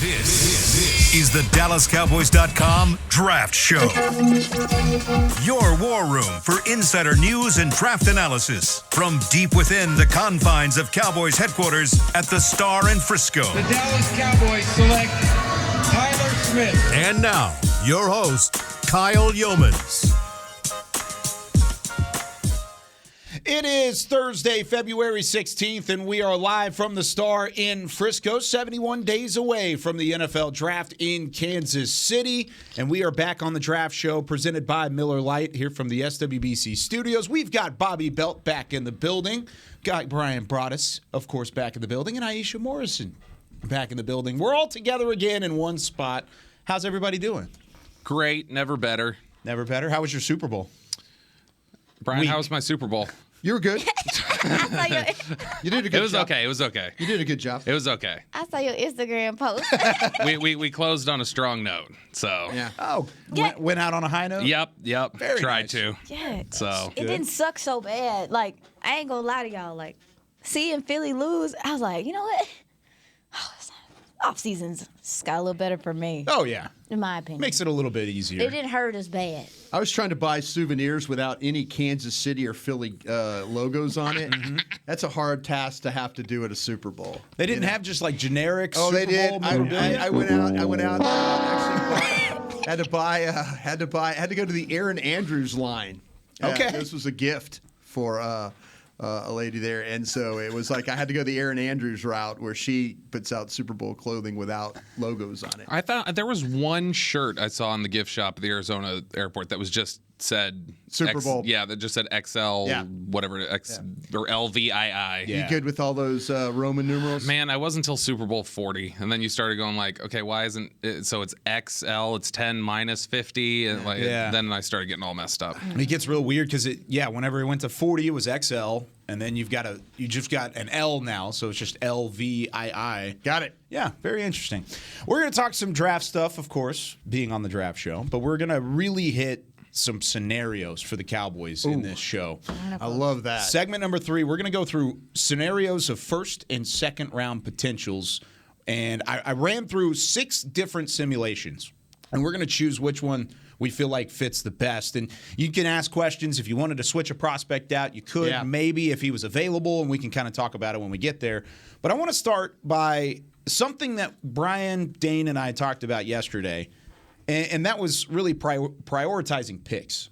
This is the DallasCowboys.com Draft Show. Your war room for insider news and draft analysis from deep within the confines of Cowboys headquarters at the Star in Frisco. The Dallas Cowboys select Tyler Smith. And now, your host, Kyle Yeomans. It is Thursday, February 16th, and we are live from the Star in Frisco, 71 days away from the NFL Draft in Kansas City. And we are back on the Draft Show presented by Miller Lite here from the SWBC studios. We've got Bobby Belt back in the building. Got Brian Broaddus, of course, back in the building. And Aisha Morrison back in the building. We're all together again in one spot. How's everybody doing? Great. Never better. Never better. How was your Super Bowl? Brian, how was my Super Bowl? You were good. You did a good job. It was okay. It was okay. You did a good job. It was okay. I saw your Instagram post. We closed on a strong note. So Yeah. Oh, Yeah. went out on a high note? Yep. Very Tried nice. to. Yeah. So It didn't suck so bad. Like, I ain't gonna lie to y'all. Like, seeing Philly lose, I was like, you know what? Off season's got a little better for me, Oh, yeah. in my opinion. Makes it a little bit easier. It didn't hurt as bad. I was trying to buy souvenirs without any Kansas City or Philly logos on it. That's a hard task to have to do at a Super Bowl. They didn't have just like generic Oh, Super they did. Bowl I memorabilia? went out. Actually, had to go to the Aaron Andrews line. Okay. This was a gift for a lady there, and so it was like I had to go the Aaron Andrews route where she puts out Super Bowl clothing without logos on it. I thought there was one shirt I saw in the gift shop at the Arizona airport that was just said Super Bowl. Yeah, that just said XL, Yeah. whatever, or LVII. Yeah. You good with all those Roman numerals? Man, I was until Super Bowl 40, and then you started going like, okay, why isn't it? So it's XL, it's 10 minus 50, and like Yeah. then I started getting all messed up. It gets real weird because whenever it went to 40, it was XL, and then you just got an L now, so it's just LVII. Got it. Yeah, very interesting. We're going to talk some draft stuff, of course, being on the draft show, but we're going to really hit some scenarios for the Cowboys in this show. I love that. Segment number 3, we're going to go through scenarios of first and second round potentials. And I ran through 6 different simulations. And we're going to choose which one we feel like fits the best. And you can ask questions. If you wanted to switch a prospect out, you could. Yeah. Maybe if he was available, and we can kind of talk about it when we get there. But I want to start by something that Brian, Dane, and I talked about yesterday. And that was really prioritizing picks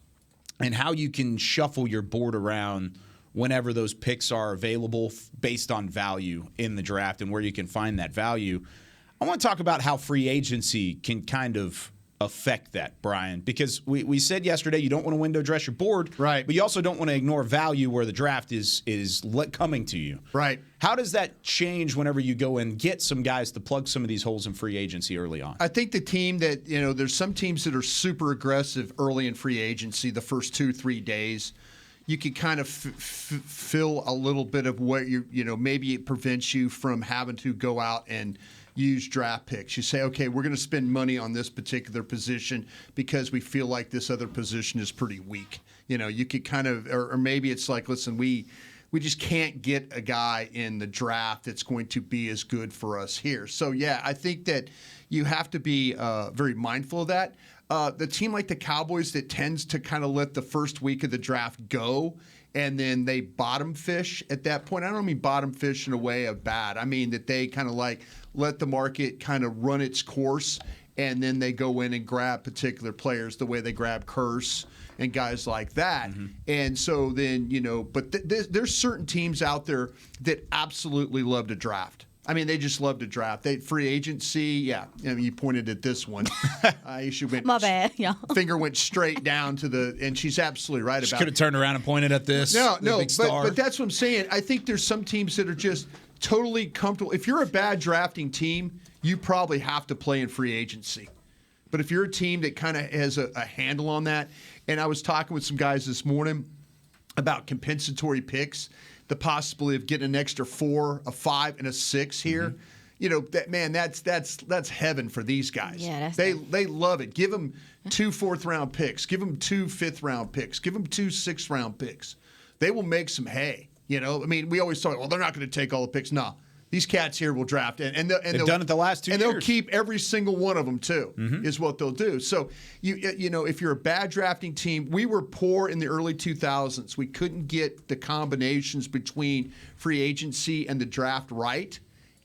and how you can shuffle your board around whenever those picks are available based on value in the draft and where you can find that value. I want to talk about how free agency can kind of affect that, Brian, because we said yesterday you don't want to window dress your board, right? But you also don't want to ignore value where the draft is coming to you, right? How does that change whenever you go and get some guys to plug some of these holes in free agency early on? I think the team that, there's some teams that are super aggressive early in free agency, the first 2-3 days. You can kind of fill a little bit of what maybe it prevents you from having to go out and use draft picks. You say, okay, we're going to spend money on this particular position because we feel like this other position is pretty weak. You could kind of, or maybe it's like, listen, we just can't get a guy in the draft that's going to be as good for us here. So, yeah, I think that you have to be very mindful of that. The team like the Cowboys that tends to kind of let the first week of the draft go and then they bottom fish at that point. I don't mean bottom fish in a way of bad. I mean that they kind of like let the market kind of run its course and then they go in and grab particular players the way they grab Curse and guys like that. Mm-hmm. And so then, but there's certain teams out there that absolutely love to draft. I mean, they just love to draft. Free agency, yeah. I mean, you pointed at this one. Aisha went. My bad, y'all. Finger went straight down to and she's absolutely right She about could have turned around and pointed at this. No, big star. but that's what I'm saying. I think there's some teams that are just totally comfortable. If you're a bad drafting team, you probably have to play in free agency. But if you're a team that kind of has a handle on that, and I was talking with some guys this morning about compensatory picks, the possibility of getting an extra 4, a 5, and a 6 here. Mm-hmm. That's heaven for these guys. Yeah, they love it. Give them 2 4th-round picks. Give them 2 5th-round picks. Give them 2 6th-round picks. They will make some hay. I mean, we always thought, well, they're not going to take all the picks. No, These cats here will draft, and They've done it the last 2 years. and they'll keep every single one of them too. Is what they'll do. So you know, if you're a bad drafting team, we were poor in the early 2000s. We couldn't get the combinations between free agency and the draft right.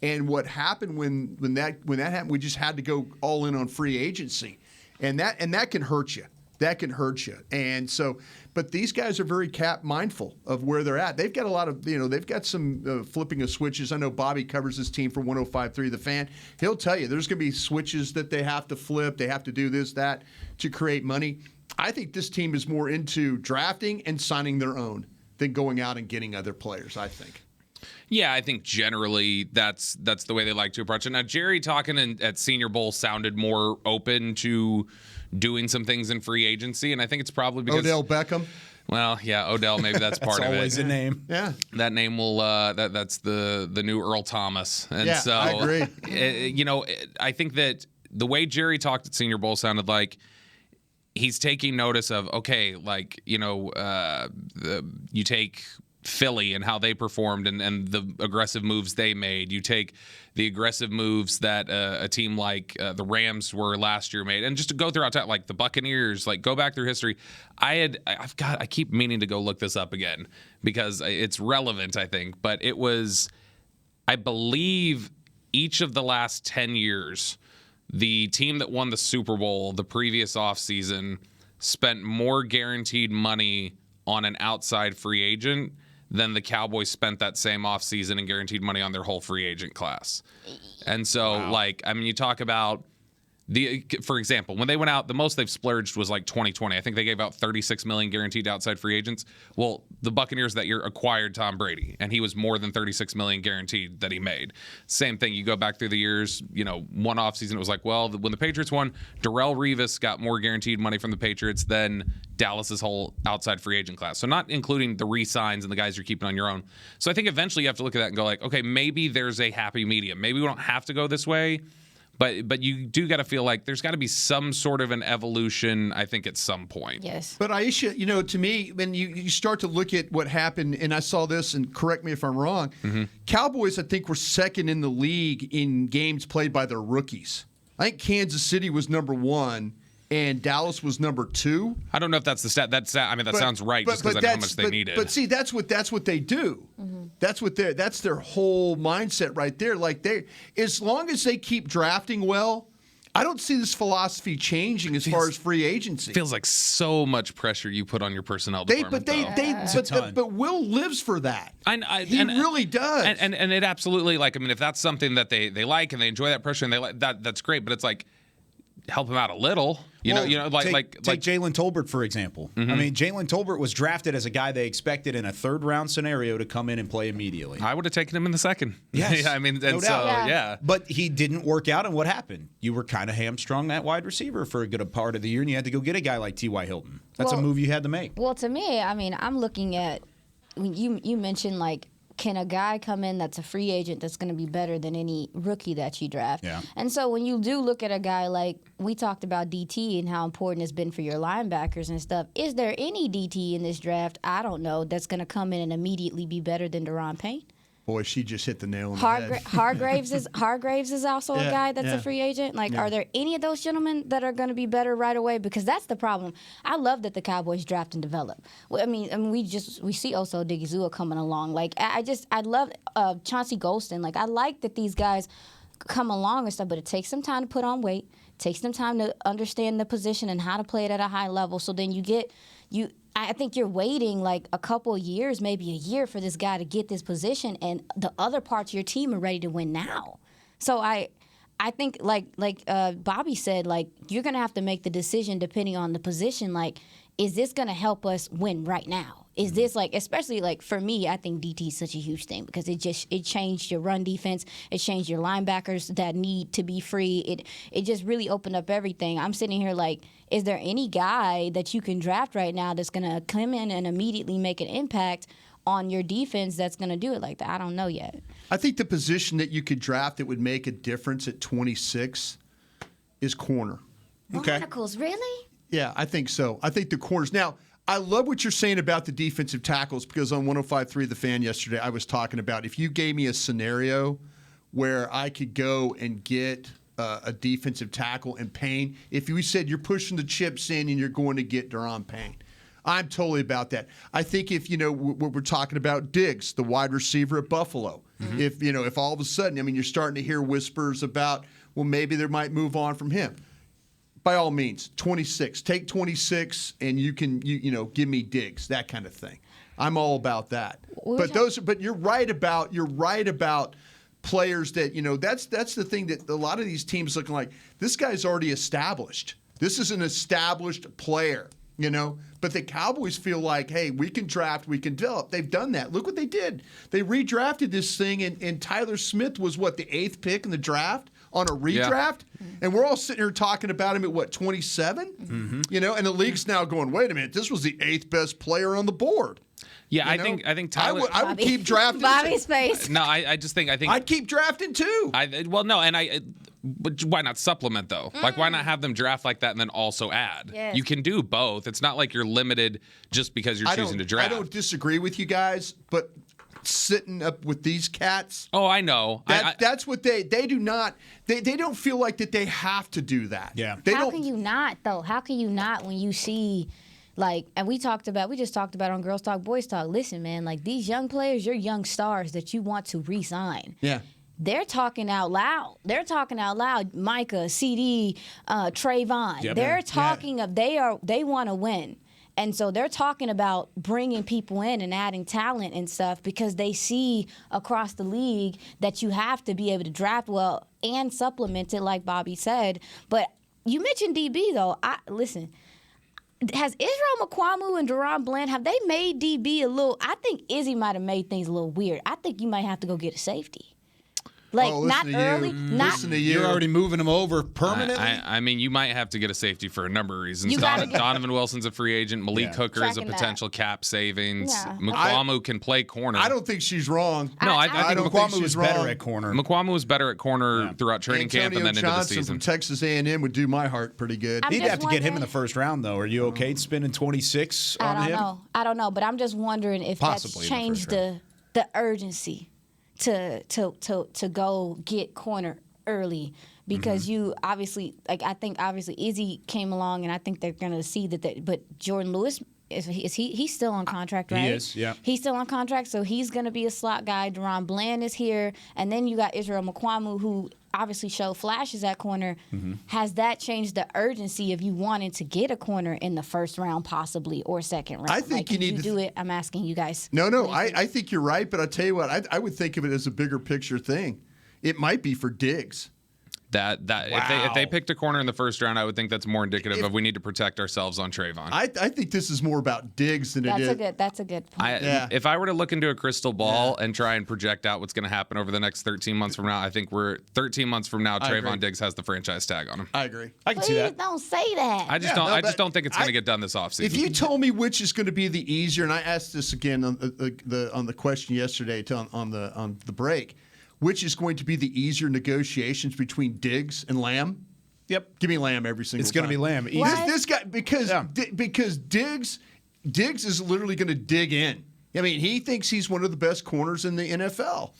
And what happened when that happened, we just had to go all in on free agency, and that can hurt you. That can hurt you. And so, but these guys are very cap mindful of where they're at. They've got a lot of, they've got some flipping of switches. I know Bobby covers this team for 105.3 The Fan. He'll tell you there's going to be switches that they have to flip. They have to do this, that to create money. I think this team is more into drafting and signing their own than going out and getting other players, I think. Yeah, I think generally that's the way they like to approach it. Now, Jerry talking at Senior Bowl sounded more open to doing some things in free agency, and I think it's probably because Odell Beckham. Well, yeah, Odell, maybe that's part That's of it. always a name. Yeah. That name will that's the new Earl Thomas. And Yeah, so I agree. I think that the way Jerry talked at Senior Bowl sounded like he's taking notice of, okay, like, you take Philly and how they performed and the aggressive moves they made. You take the aggressive moves that a team like the Rams were last year made, and just to go throughout time, like the Buccaneers, like go back through history. I keep meaning to go look this up again because it's relevant, I think. But it was, I believe, each of the last 10 years, the team that won the Super Bowl the previous offseason spent more guaranteed money on an outside free agent than the Cowboys spent that same offseason and guaranteed money on their whole free agent class. And so, you talk about for example, when they went out, the most they've splurged was like 2020. I think they gave out $36 million guaranteed outside free agents. Well, the Buccaneers that year acquired Tom Brady, and he was more than $36 million guaranteed that he made. Same thing. You go back through the years, one offseason, it was like, well, when the Patriots won, Darrelle Revis got more guaranteed money from the Patriots than Dallas's whole outside free agent class. So not including the re-signs and the guys you're keeping on your own. So I think eventually you have to look at that and go like, okay, maybe there's a happy medium. Maybe we don't have to go this way. But you do got to feel like there's got to be some sort of an evolution, I think, at some point. Yes. But Aisha, to me, when you start to look at what happened, and I saw this, and correct me if I'm wrong, Cowboys, I think, were second in the league in games played by their rookies. I think Kansas City was number 1, and Dallas was number 2. I don't know if that's the stat. That sounds right, just because I know how much they needed. But see, that's what they do. Mm-hmm. That's their whole mindset right there. Like as long as they keep drafting well, I don't see this philosophy changing as far as free agency. Feels like so much pressure you put on your personnel department. But Will lives for that. He really does. And it absolutely, if that's something that they like and they enjoy that pressure and they like that's great. But it's like, help him out a little. Take Jalen Tolbert, for example. Mm-hmm. I mean, Jalen Tolbert was drafted as a guy they expected in a third-round scenario to come in and play immediately. I would have taken him in the second. Yes. No doubt. Yeah. But he didn't work out, and what happened? You were kind of hamstrung at wide receiver for a good part of the year, and you had to go get a guy like T.Y. Hilton. That's a move you had to make. Well, to me, I'm looking at, you mentioned, can a guy come in that's a free agent that's going to be better than any rookie that you draft? Yeah. And so when you do look at a guy like, we talked about DT and how important it's been for your linebackers and stuff, is there any DT in this draft, I don't know, that's going to come in and immediately be better than Daron Payne? Boy, she just hit the nail on the head. Hargraves is also a guy that's a free agent. Are there any of those gentlemen that are going to be better right away? Because that's the problem. I love that the Cowboys draft and develop. We see Oso Odigizua coming along. I love Chauncey Golston. I like that these guys come along and stuff, but it takes some time to put on weight. It takes some time to understand the position and how to play it at a high level. So then I think you're waiting a couple of years, maybe a year, for this guy to get this position, and the other parts of your team are ready to win now. So I think, like Bobby said, you're going to have to make the decision depending on the position. Is this going to help us win right now? Is this especially for me, I think DT is such a huge thing because it changed your run defense. It changed your linebackers that need to be free. It just really opened up everything. I'm sitting here is there any guy that you can draft right now that's going to come in and immediately make an impact on your defense that's going to do it like that? I don't know yet. I think the position that you could draft that would make a difference at 26 is corner. Okay. Barnacles, really? Yeah, I think so. I think the corners. Now, I love what you're saying about the defensive tackles because on 105.3 The Fan yesterday, I was talking about if you gave me a scenario where I could go and get a defensive tackle in Payne. If you said you're pushing the chips in and you're going to get Deron Payne, I'm totally about that. I think if, what we're talking about, Diggs, the wide receiver at Buffalo, if all of a sudden, you're starting to hear whispers about, well, maybe they might move on from him. By all means, 26. Take 26 and you can, give me Diggs, that kind of thing. I'm all about that. But you're right about players that, that's the thing that a lot of these teams looking like, this guy's already established. This is an established player, But the Cowboys feel like, hey, we can draft, we can develop. They've done that. Look what they did. They redrafted this thing, and Tyler Smith was, the 8th pick in the draft on a redraft? Yeah. And we're all sitting here talking about him at, 27? Mm-hmm. And the league's now going, wait a minute, this was the 8th best player on the board. Yeah, I think Tyler. I would keep drafting. Bobby's face. No, I think I'd keep drafting too. But why not supplement though? Like, why not have them draft like that and then also add? Yes. You can do both. It's not like you're limited just because you're choosing to draft. I don't disagree with you guys, but sitting up with these cats. Oh, I know. That's what they do not. They don't feel like that they have to do that. Yeah. How can you not though? How can you not when you see? And we just talked about on Girls Talk, Boys Talk. Listen, man, these young players, you're young stars that you want to re-sign. Yeah. They're talking out loud. Micah, CD, Trayvon. Yep. They're talking they want to win. And so they're talking about bringing people in and adding talent and stuff because they see across the league that you have to be able to draft well and supplement it, like Bobby said. But you mentioned DB, though. Listen. Has Israel Mukuamu and Deron Bland, have they made DB a little? I think Izzy might have made things a little weird. I think you might have to go get a safety. Not early. Listen to you. You're already moving them over permanently? You might have to get a safety for a number of reasons. Donovan Wilson's a free agent. Malik Hooker is a potential cap savings. Yeah. Mukuamu can play corner. I don't think she's wrong. No, I think Mukuamu was better at corner. Mukuamu was better at corner throughout training camp and then Johnson into the season. From Texas A&M would do my heart pretty good. He'd have to get him in the first round, though. Are you okay spending 26 on him? I don't know, but I'm just wondering if that's changed the urgency to go get corner early because you obviously I think Izzy came along and I think they're gonna see that but Jordan Lewis he's still on contract, right? He is, yeah. He's still on contract, so he's gonna be a slot guy. Deron Bland is here, and then you got Israel Mukuamu who obviously showed flashes at corner. Mm-hmm. Has that changed the urgency of you wanting to get a corner in the first round possibly or second round? I think you need to do it. I'm asking you guys. No, I think you're right, but I'll tell you what, I would think of it as a bigger picture thing. It might be for Diggs. If they picked a corner in the first round, I would think that's more indicative of we need to protect ourselves on Trayvon. I think this is more about Diggs than it is. That's a good point. If I were to look into a crystal ball and try and project out what's going to happen over the next 13 months from now, I think we're 13 months from now. Trayvon Diggs has the franchise tag on him. I agree. I can see that. Don't say that. I just don't think it's going to get done this offseason. If you told me which is going to be the easier, and I asked this again on the question yesterday on the break. Which is going to be the easier negotiations between Diggs and Lamb? Yep. Give me Lamb every single time. It's going to be Lamb. This guy, because Diggs is literally going to dig in. I mean, he thinks he's one of the best corners in the NFL.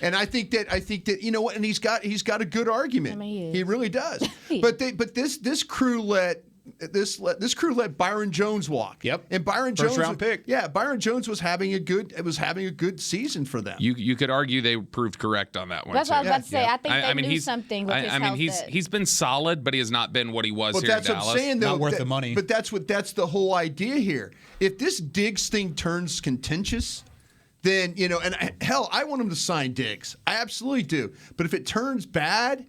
And I think that you know what, and he's got a good argument. He really does. But this crew let Byron Jones walk. Yep. And Byron First Jones round pick. Yeah, Byron Jones was having a good season for them. You could argue they proved correct on that one. That's what I was about to say. Yeah. I think they knew something with his health. He's been solid, but he has not been what he was here in Dallas. That's what I'm saying, though. Not worth the money. But that's the whole idea here. If this Diggs thing turns contentious, then I want him to sign Diggs. I absolutely do. But if it turns bad.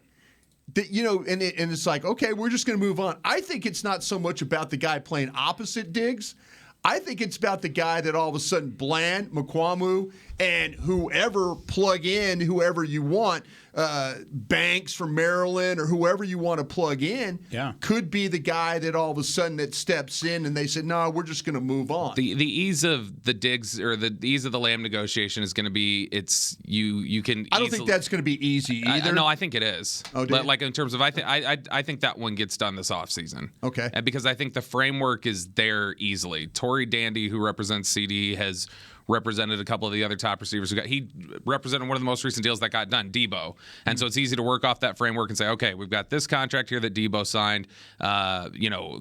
And it's like, okay, we're just going to move on. I think it's not so much about the guy playing opposite Diggs. I think it's about the guy that all of a sudden Bland, Mukuamu, and whoever whoever you want, Banks from Maryland or whoever you want to plug in, could be the guy that all of a sudden that steps in and they said, no, we're just going to move on. The ease of the Diggs or the ease of the Lamb negotiation is going to be you can. I don't think that's going to be easy either. No, I think it is. Oh, like in terms of I think that one gets done this offseason. Okay. And because I think the framework is there easily. Tory Dandy, who represents CD, has represented a couple of the other top receivers he represented one of the most recent deals that got done, Debo. And so it's easy to work off that framework and say, okay, we've got this contract here that Debo signed.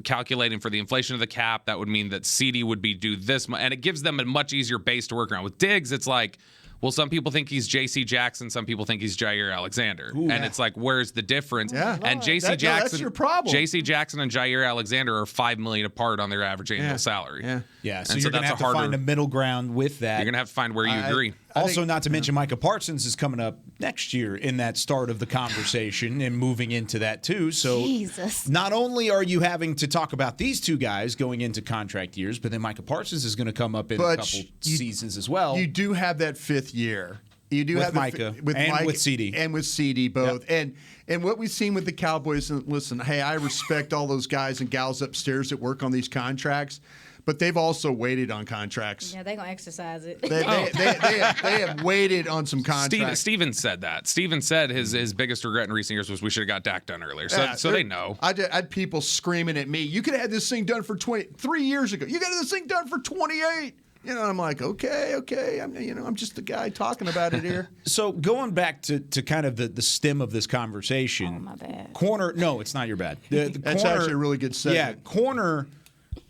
Calculating for the inflation of the cap, that would mean that CD would be due this much, and it gives them a much easier base to work around. With Diggs, it's like, well, some people think he's J.C. Jackson, some people think he's Jair Alexander, it's like, where's the difference? Yeah. And J.C. Jackson, that's your problem. J.C. Jackson and Jair Alexander are $5 million apart on their average annual salary. Yeah, so And you're going to have to find a middle ground with that. You're going to have to find where you agree. Also, not to mention Micah Parsons is coming up next year in that start of the conversation and moving into that too. So Jesus. Not only are you having to talk about these two guys going into contract years, but then Micah Parsons is going to come up in a couple seasons as well. You do have that 5th year. You do with have Micah with and Mike with CD. And with CD both. Yep. And what we've seen with the Cowboys, and listen, hey, I respect all those guys and gals upstairs that work on these contracts, but they've also waited on contracts. Yeah, they're going to exercise it. They have waited on some contracts. Steven said that. Steven said his biggest regret in recent years was we should have got Dak done earlier. So they know. I had people screaming at me, you could have had this thing done for 3 years ago. You got this thing done for 28. I'm like, okay. I'm just the guy talking about it here. So going back to kind of the stem of this conversation. Oh, my bad. Corner, no, it's not your bad. The That's corner, actually a really good segment. Yeah, corner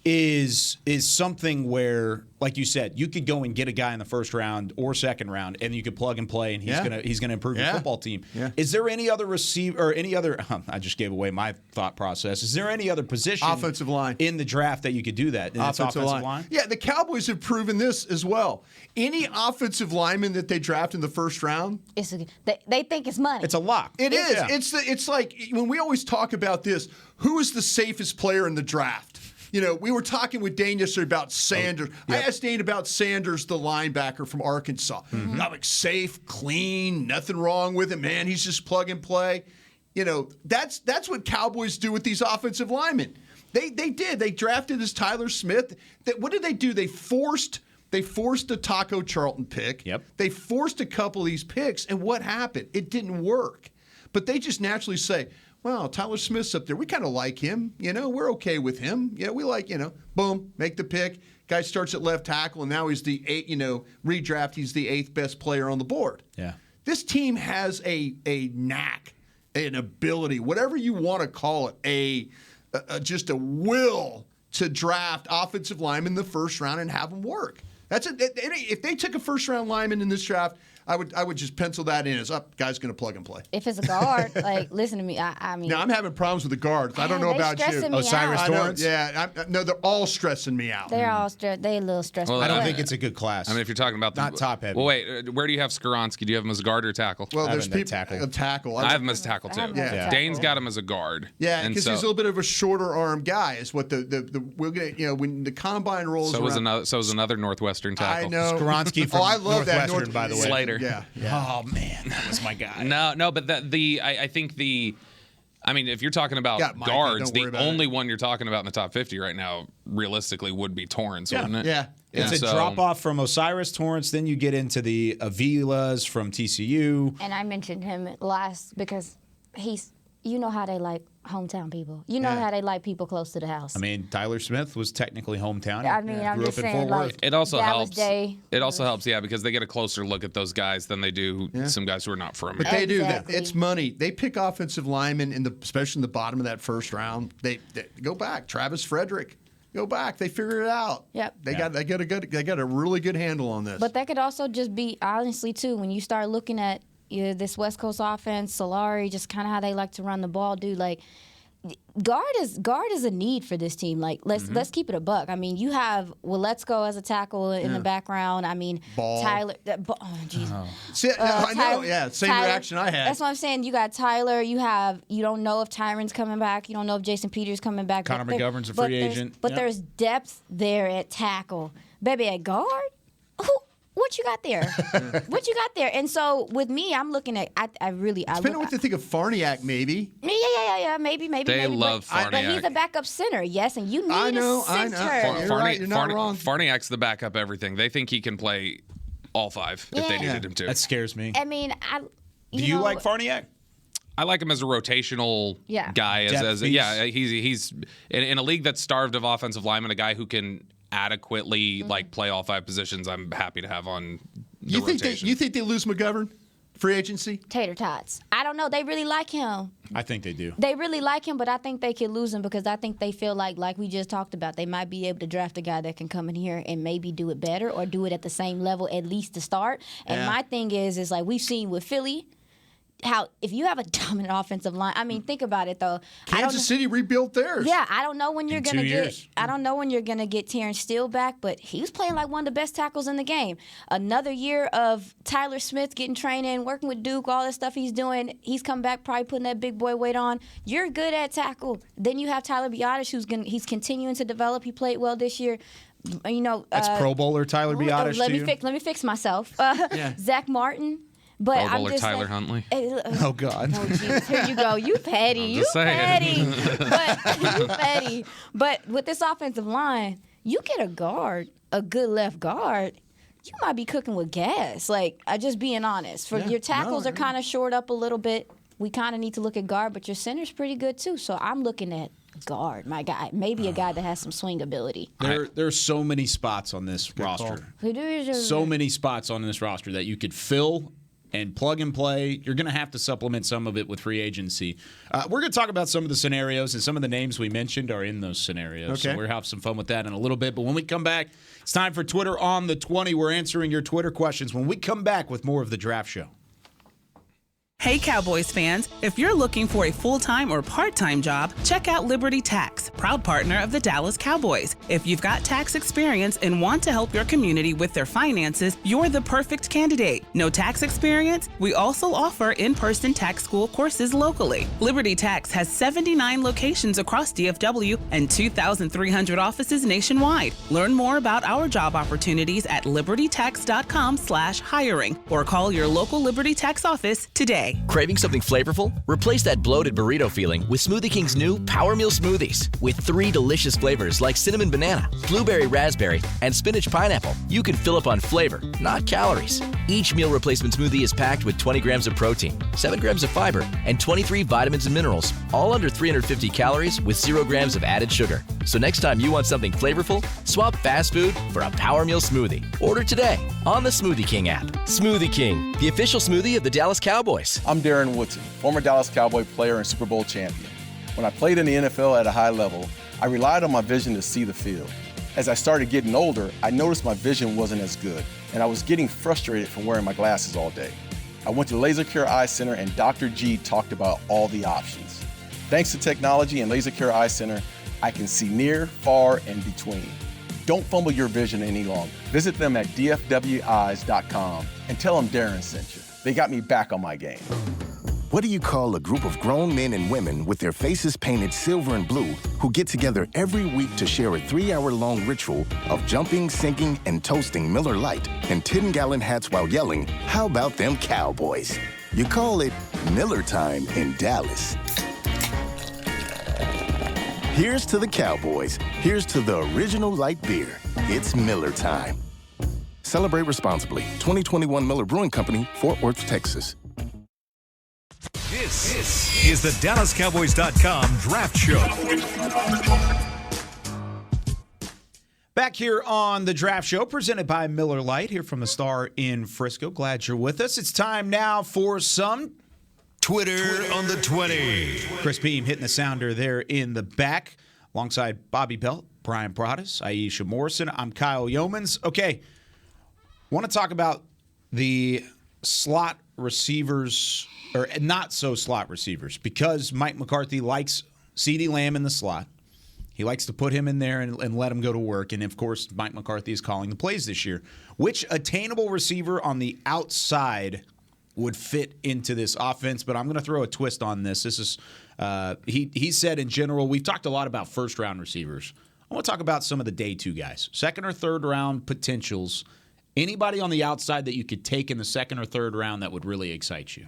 is something where, like you said, you could go and get a guy in the first round or second round, and you could plug and play, and he's gonna improve your football team. Yeah. Is there any other receiver or any other? I just gave away my thought process. Is there any other position, offensive line, in the draft that you could do that? Offensive line. Yeah, the Cowboys have proven this as well. Any offensive lineman that they draft in the first round, they think it's money. It's a lock. It is. Yeah. It's like when we always talk about this. Who is the safest player in the draft? We were talking with Dane yesterday about Sanders. I asked Dane about Sanders, the linebacker from Arkansas. I'm like, safe, clean, nothing wrong with him, man. He's just plug and play. That's what Cowboys do with these offensive linemen. They did. They drafted this Tyler Smith. What did they do? They forced a Taco Charlton pick. Yep. They forced a couple of these picks, and what happened? It didn't work. But they just naturally say, well, Tyler Smith's up there. We kind of like him. We're okay with him. We like, boom, make the pick. Guy starts at left tackle, and now he's the redraft. He's the 8th best player on the board. Yeah. This team has a knack, an ability, whatever you want to call it, just a will to draft offensive linemen in the first round and have them work. That's it. If they took a first round lineman in this draft, I would just pencil that in as up. Guy's going to plug and play. If it's a guard, listen to me. I mean, now I'm having problems with the guards. I don't know about you. Osiris Torrance. Yeah, no, they're all stressing me out. They're all stressed. They're a little stressed. Well, I don't think it's a good class. I mean, if you're talking about not top heavy. Well, wait, where do you have Skoronski? Do you have him as a guard or tackle? Well, there's people tackle. A I have him as tackle too. Yeah. Dane's got him as a guard. Yeah, because he's a little bit of a shorter arm guy. Is what we're gonna when the combine rolls. So was another Northwestern tackle. I know Skoronski from I love Northwestern, by the way. Slater. Yeah. Oh man, that was my guy. No, but I think I mean, if you're talking about Micah, guards, don't worry the about only it. one you're talking about in the top 50 right now, realistically, would be Torrance, wouldn't it? Yeah. It's a drop off from Osiris Torrance. Then you get into the Avilas from TCU. And I mentioned him last because you know how they like hometown people. You know how they like people close to the house. I mean, Tyler Smith was technically hometown. I mean, I'm grew just up in saying, Fort like, Worth. It also Dallas helps. Day. It also helps, because they get a closer look at those guys than they do some guys who are not from But here. they do that. Exactly. It's money. They pick offensive linemen especially in the bottom of that first round. They go back. Travis Frederick. Go back. They figure it out. Yep. They got a really good handle on this. But that could also just be, honestly, too, when you start looking at this West Coast offense, Solari, just kind of how they like to run the ball, dude. Like, guard is a need for this team. Like, let's keep it a buck. I mean, you have Willetsko as a tackle in the background. I mean, Ball. Tyler. Oh, jeez. See, I know. Yeah, same Tyler, reaction I had. That's what I'm saying. You got Tyler. You don't know if Tyron's coming back. You don't know if Jason Peters coming back. Connor McGovern's a free agent. But Yep. there's depth there at tackle. Baby, at guard? What you got there? What you got there? And so with me, I'm looking at. Depending on what they think of Farniak, maybe. Yeah. Maybe. They love but Farniak. he's a backup center, yes, and you need I know. a center. You're right, you're not wrong. Farniak's the backup everything. They think he can play all five if they Yeah. needed him to. That scares me. I mean, Do you like Farniak? I like him as a rotational guy. Depth piece. He's in a league that's starved of offensive linemen, a guy who can adequately like play all 5 positions, I'm happy to have on the You rotation. think they lose McGovern? Free agency? Tater tots. I don't know. They really like him. I think they do. They really like him, but I think they could lose him because I think they feel like we just talked about, they might be able to draft a guy that can come in here and maybe do it better or do it at the same level at least to start. And my thing is like we've seen with Philly, how if you have a dominant offensive line, I mean, think about it though. Kansas City rebuilt theirs. Yeah, I don't know when you're gonna 2 get. years. I don't know when you're gonna get Terrence Steele back, but he was playing like one of the best tackles in the game. Another year of Tyler Smith getting training, working with Duke, all that stuff he's doing. He's come back, probably putting that big boy weight on. You're good at tackle. Then you have Tyler Biotish, he's continuing to develop. He played well this year. You know, That's Pro Bowler Tyler Biotish let to you? me fix myself. Zach Martin. But Pro I'm Bowler just Tyler like, Huntley. Oh, God. Oh, geez. Here you go. You petty. I'm You just saying. petty. But you petty. But with this offensive line, you get a guard, a good left guard, you might be cooking with gas. Like, I just being honest. Your tackles are kind of short up a little bit. We kind of need to look at guard, but your center's pretty good too. So I'm looking at guard, my guy. Maybe a guy that has some swing ability. There are so many spots on this roster. So many spots on this roster that you could fill and plug and play. You're going to have to supplement some of it with free agency. We're going to talk about some of the scenarios, and some of the names we mentioned are in those scenarios. Okay. So we'll have some fun with that in a little bit. But when we come back, it's time for Twitter on the 20. We're answering your Twitter questions when we come back with more of the Draft Show. Hey Cowboys fans, if you're looking for a full-time or part-time job, check out Liberty Tax, proud partner of the Dallas Cowboys. If you've got tax experience and want to help your community with their finances, you're the perfect candidate. No tax experience? We also offer in-person tax school courses locally. Liberty Tax has 79 locations across DFW and 2,300 offices nationwide. Learn more about our job opportunities at libertytax.com/hiring or call your local Liberty Tax office today. Craving something flavorful? Replace that bloated burrito feeling with Smoothie King's new Power Meal Smoothies. With 3 delicious flavors like cinnamon banana, blueberry raspberry, and spinach pineapple, you can fill up on flavor, not calories. Each meal replacement smoothie is packed with 20 grams of protein, 7 grams of fiber, and 23 vitamins and minerals, all under 350 calories with 0 grams of added sugar. So next time you want something flavorful, swap fast food for a Power Meal Smoothie. Order today on the Smoothie King app. Smoothie King, the official smoothie of the Dallas Cowboys. I'm Darren Woodson, former Dallas Cowboy player and Super Bowl champion. When I played in the NFL at a high level, I relied on my vision to see the field. As I started getting older, I noticed my vision wasn't as good, and I was getting frustrated from wearing my glasses all day. I went to Laser Care Eye Center, and Dr. G talked about all the options. Thanks to technology and Laser Care Eye Center, I can see near, far, and between. Don't fumble your vision any longer. Visit them at dfweyes.com and tell them Darren sent you. They got me back on my game. What do you call a group of grown men and women with their faces painted silver and blue who get together every week to share a 3-hour-long ritual of jumping, singing, and toasting Miller Lite in 10-gallon hats while yelling, "How about them Cowboys?" You call it Miller Time in Dallas. Here's to the Cowboys. Here's to the original light beer. It's Miller Time. Celebrate responsibly. 2021 Miller Brewing Company, Fort Worth, Texas. This is the DallasCowboys.com Draft Show. Back here on the Draft Show, presented by Miller Lite, here from the Star in Frisco. Glad you're with us. It's time now for some Twitter on the 20. Chris Beam hitting the sounder there in the back, alongside Bobby Belt, Brian Broaddus, Aisha Morrison. I'm Kyle Yeomans. Okay, want to talk about the slot receivers, or not so slot receivers, because Mike McCarthy likes CeeDee Lamb in the slot. He likes to put him in there and let him go to work. And, of course, Mike McCarthy is calling the plays this year. Which attainable receiver on the outside would fit into this offense? But I'm going to throw a twist on this. This is he said in general, we've talked a lot about first-round receivers. I want to talk about some of the day two guys, second or third round potentials. Anybody on the outside that you could take in the second or third round that would really excite you?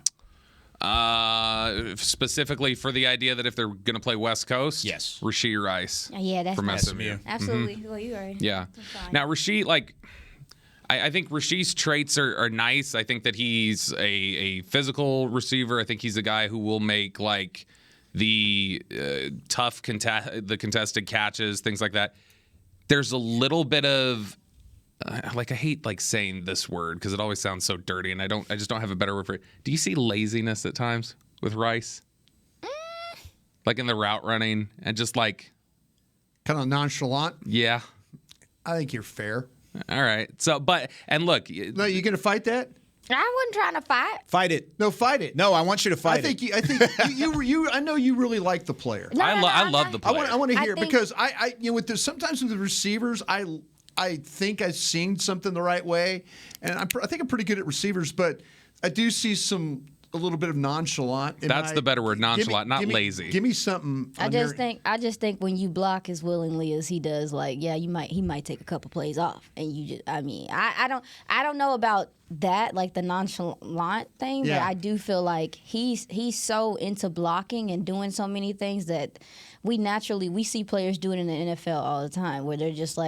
Specifically for the idea that if they're going to play West Coast, yes, Rasheed Rice. Yeah, that's from nice. SMU. Absolutely. Well, you are. Yeah. Now Rasheed, I think Rasheed's traits are nice. I think that he's a physical receiver. I think he's a guy who will make the contested catches, things like that. there's a little bit of I hate saying this word because it always sounds so dirty, and I just don't have a better word for it. Do you see laziness at times with Rice? Like in the route running and just kind of nonchalant? Yeah. I think you're fair. All right. So, look. No, you going to fight that? I wasn't trying to fight. Fight it. No, fight it. No, I want you to fight it. I think you. I know you really like the player. I love the player. I want to hear it because sometimes with the receivers, I think I've seen something the right way, and I think I'm pretty good at receivers, but I do see a little bit of nonchalant. That's the better word, nonchalant, not lazy. Give me something. I just think when you block as willingly as he does, he might take a couple plays off, and I don't know about that, the nonchalant thing, but I do feel like he's so into blocking and doing so many things that we see players do it in the NFL all the time, where they're just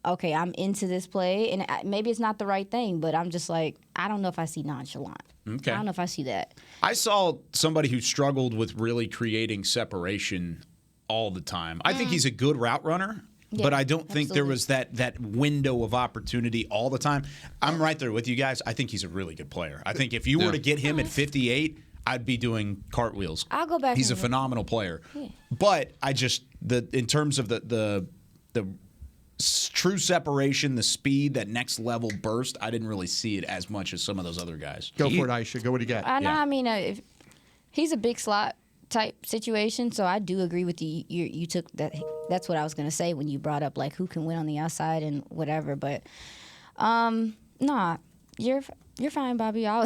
okay, I'm into this play, and maybe it's not the right thing, but I'm just I don't know if I see nonchalant. Okay. I don't know if I see that. I saw somebody who struggled with really creating separation all the time. I think he's a good route runner, but I don't think there was that window of opportunity all the time. I'm right there with you guys. I think he's a really good player. I think if you were to get him at 58, I'd be doing cartwheels. I'll go back. He's a phenomenal player. Yeah. But in terms of the true separation, the speed, that next level burst, I didn't really see it as much as some of those other guys. Go for it, Aisha. Go, what do you got? If he's a big slot type situation, so I do agree with you. You took that. That's what I was going to say when you brought up who can win on the outside and whatever. But you're fine, Bobby. No,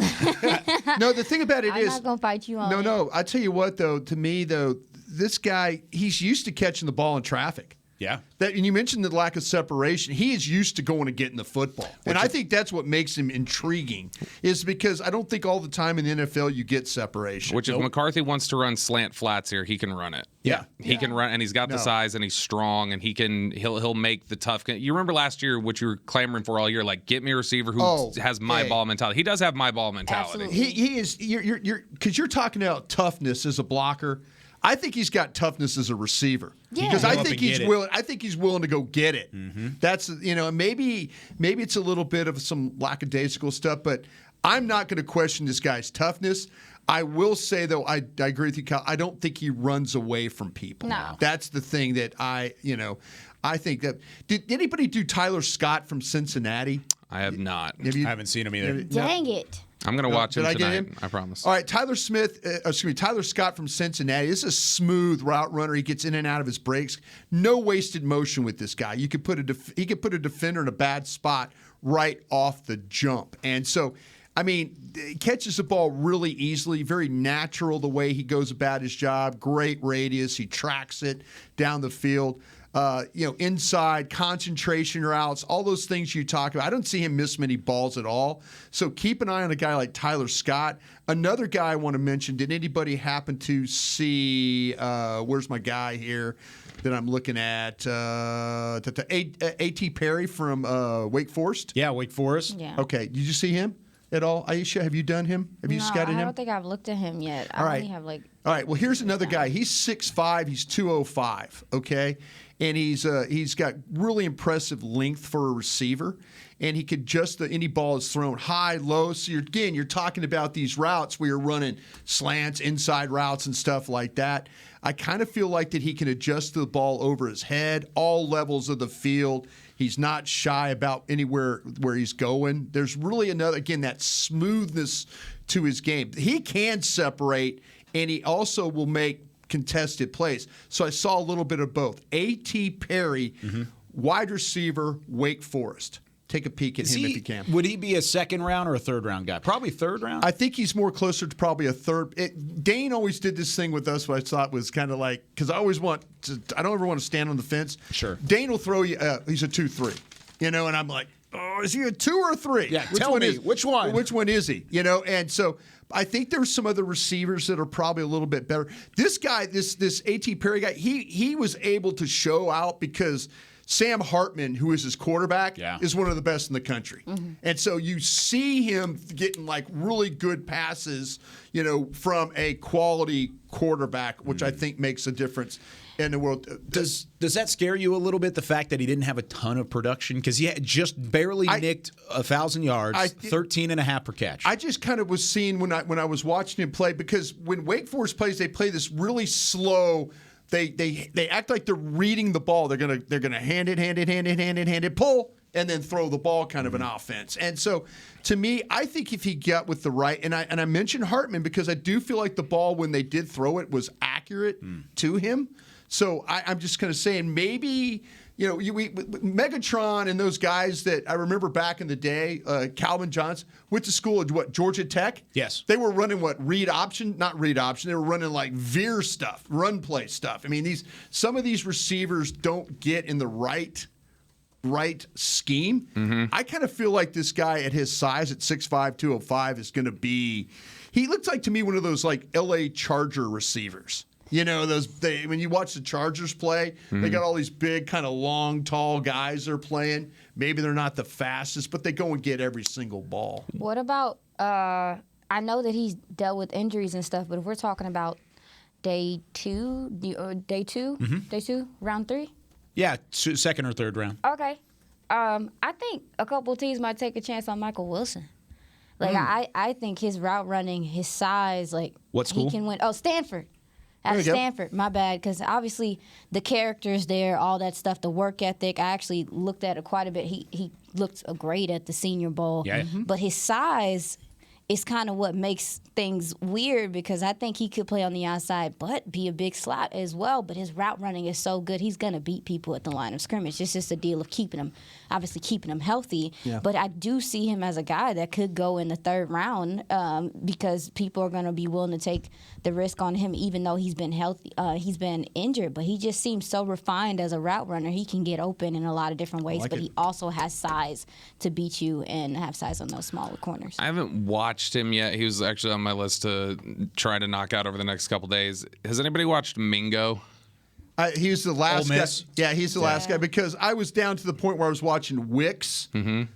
the thing about it I'm not going to fight you on it. No. I tell you what, though. To me, though, this guy, he's used to catching the ball in traffic. Yeah. And you mentioned the lack of separation. He is used to going and getting the football. And I think that's what makes him intriguing, is because I don't think all the time in the NFL you get separation. Which if McCarthy wants to run slant flats here, he can run it. Yeah. He can run, and he's got the size, and he's strong, and he'll make the tough. You remember last year what you were clamoring for all year, get me a receiver who has my ball mentality. He does have my ball mentality. Absolutely. He is. Because you're talking about toughness as a blocker. I think he's got toughness as a receiver. Yeah. Because I think he's willing. I think he's willing to go get it. Mm-hmm. That's maybe it's a little bit of some lackadaisical stuff, but I'm not going to question this guy's toughness. I will say though, I agree with you, Kyle. I don't think he runs away from people. No. That's the thing that I think that. Did anybody do Tyler Scott from Cincinnati? I have not. I haven't seen him either. Dang it. I'm going to watch him tonight. Get him? I promise. All right, Tyler Scott from Cincinnati. This is a smooth route runner. He gets in and out of his breaks. No wasted motion with this guy. He could put a defender in a bad spot right off the jump. And so, he catches the ball really easily, very natural the way he goes about his job. Great radius. He tracks it down the field. Inside, concentration routes, all those things you talk about. I don't see him miss many balls at all. So keep an eye on a guy like Tyler Scott. Another guy I want to mention, did anybody happen to see, where's my guy here that I'm looking at? A.T. Perry from Wake Forest? Yeah, Wake Forest. Yeah. Okay, did you see him at all? Aisha, have you done him? Have you scouted him? I don't think I've looked at him yet. All right. I only have All right, well, here's another guy. He's 6'5", he's 205, okay? And he's got really impressive length for a receiver, and he could any ball is thrown high, low. So you're talking about these routes where you're running slants, inside routes, and stuff like that. I kind of feel like that he can adjust the ball over his head, all levels of the field. He's not shy about anywhere where he's going. There's really that smoothness to his game. He can separate, and he also will make contested plays. So I saw a little bit of both. A.T. Perry, wide receiver, Wake Forest. Take a peek at him if you can. Would he be a second round or a third round guy? Probably third round. I think he's more closer to probably a third. Dane always did this thing with us, what I thought was kind of because I don't ever want to stand on the fence. Sure. Dane will throw you, he's a 2-3, and I'm like, oh, is he a 2 or a 3? Yeah, tell me, which one? Which one is he? And so I think there's some other receivers that are probably a little bit better. This guy, this A.T. Perry guy, he was able to show out because Sam Hartman, who is his quarterback, Yeah. is one of the best in the country. And so you see him getting like really good passes, from a quality quarterback, which I think makes a difference in the world. Does that scare you a little bit, the fact that he didn't have a ton of production? Because he had just barely nicked 1,000 yards, 13 and a half per catch. I just kind of was seeing when I was watching him play, because when Wake Forest plays, they play this really slow. They act like they're reading the ball. They're gonna hand it, pull, and then throw the ball, kind of an offense. And so, to me, I think if he got with the right, and I mentioned Hartman because I do feel like the ball, when they did throw it, was accurate to him. So I'm just kind of saying maybe. Megatron and those guys that I remember back in the day, Calvin Johnson, went to school at Georgia Tech? Yes. They were running read option? Not read option. They were running like veer stuff, run play stuff. I mean, some of these receivers don't get in the right scheme. I kind of feel like this guy at his size at 6'5", 205 is going to be – he looks like to me one of those like L.A. Charger receivers. When you watch the Chargers play, they got all these big, kind of long, tall guys they're playing. Maybe they're not the fastest, but they go and get every single ball. What about I know that he's dealt with injuries and stuff, but if we're talking about day two, round 3? Yeah, second or third round. Okay. I think a couple teams might take a chance on Michael Wilson. Like, I think his route running, his size, like, what school? He can win. Oh, Stanford. At Stanford, my bad, because obviously the characters there, all that stuff, the work ethic. I actually looked at it quite a bit. He looked great at the Senior Bowl. Yeah. But his size is kind of what makes things weird, because I think he could play on the outside but be a big slot as well. But his route running is so good, he's going to beat people at the line of scrimmage. It's just a deal of keeping him healthy. Yeah. But I do see him as a guy that could go in the third round because people are going to be willing to take the risk on him, even though he's been healthy. He's been injured, but he just seems so refined as a route runner. He can get open in a lot of different ways, but he also has size to beat you and have size on those smaller corners. I haven't watched him yet. He was actually on my list to try to knock out over the next couple days. Has anybody watched Mingo? He was the last guy. Yeah, he's the last guy, because I was down to the point where I was watching Wicks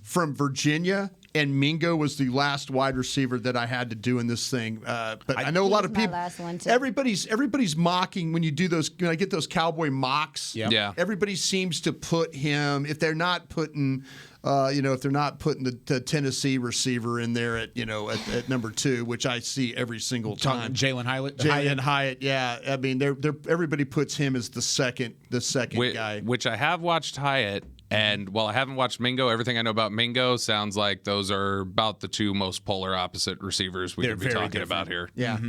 from Virginia, and Mingo was the last wide receiver that I had to do in this thing. But I know a lot of people. Last one too. Everybody's mocking when you do those. When I get those Cowboy mocks. Yep. Yeah. Everybody seems to put him, if they're not putting. If they're not putting the Tennessee receiver in there at number 2, which I see every single time. Jalen Hyatt. Jalen Hyatt, yeah. I mean, everybody puts him as the second guy. Which I have watched Hyatt, and while I haven't watched Mingo, everything I know about Mingo sounds like those are about the two most polar opposite receivers we could be talking about here. Yeah.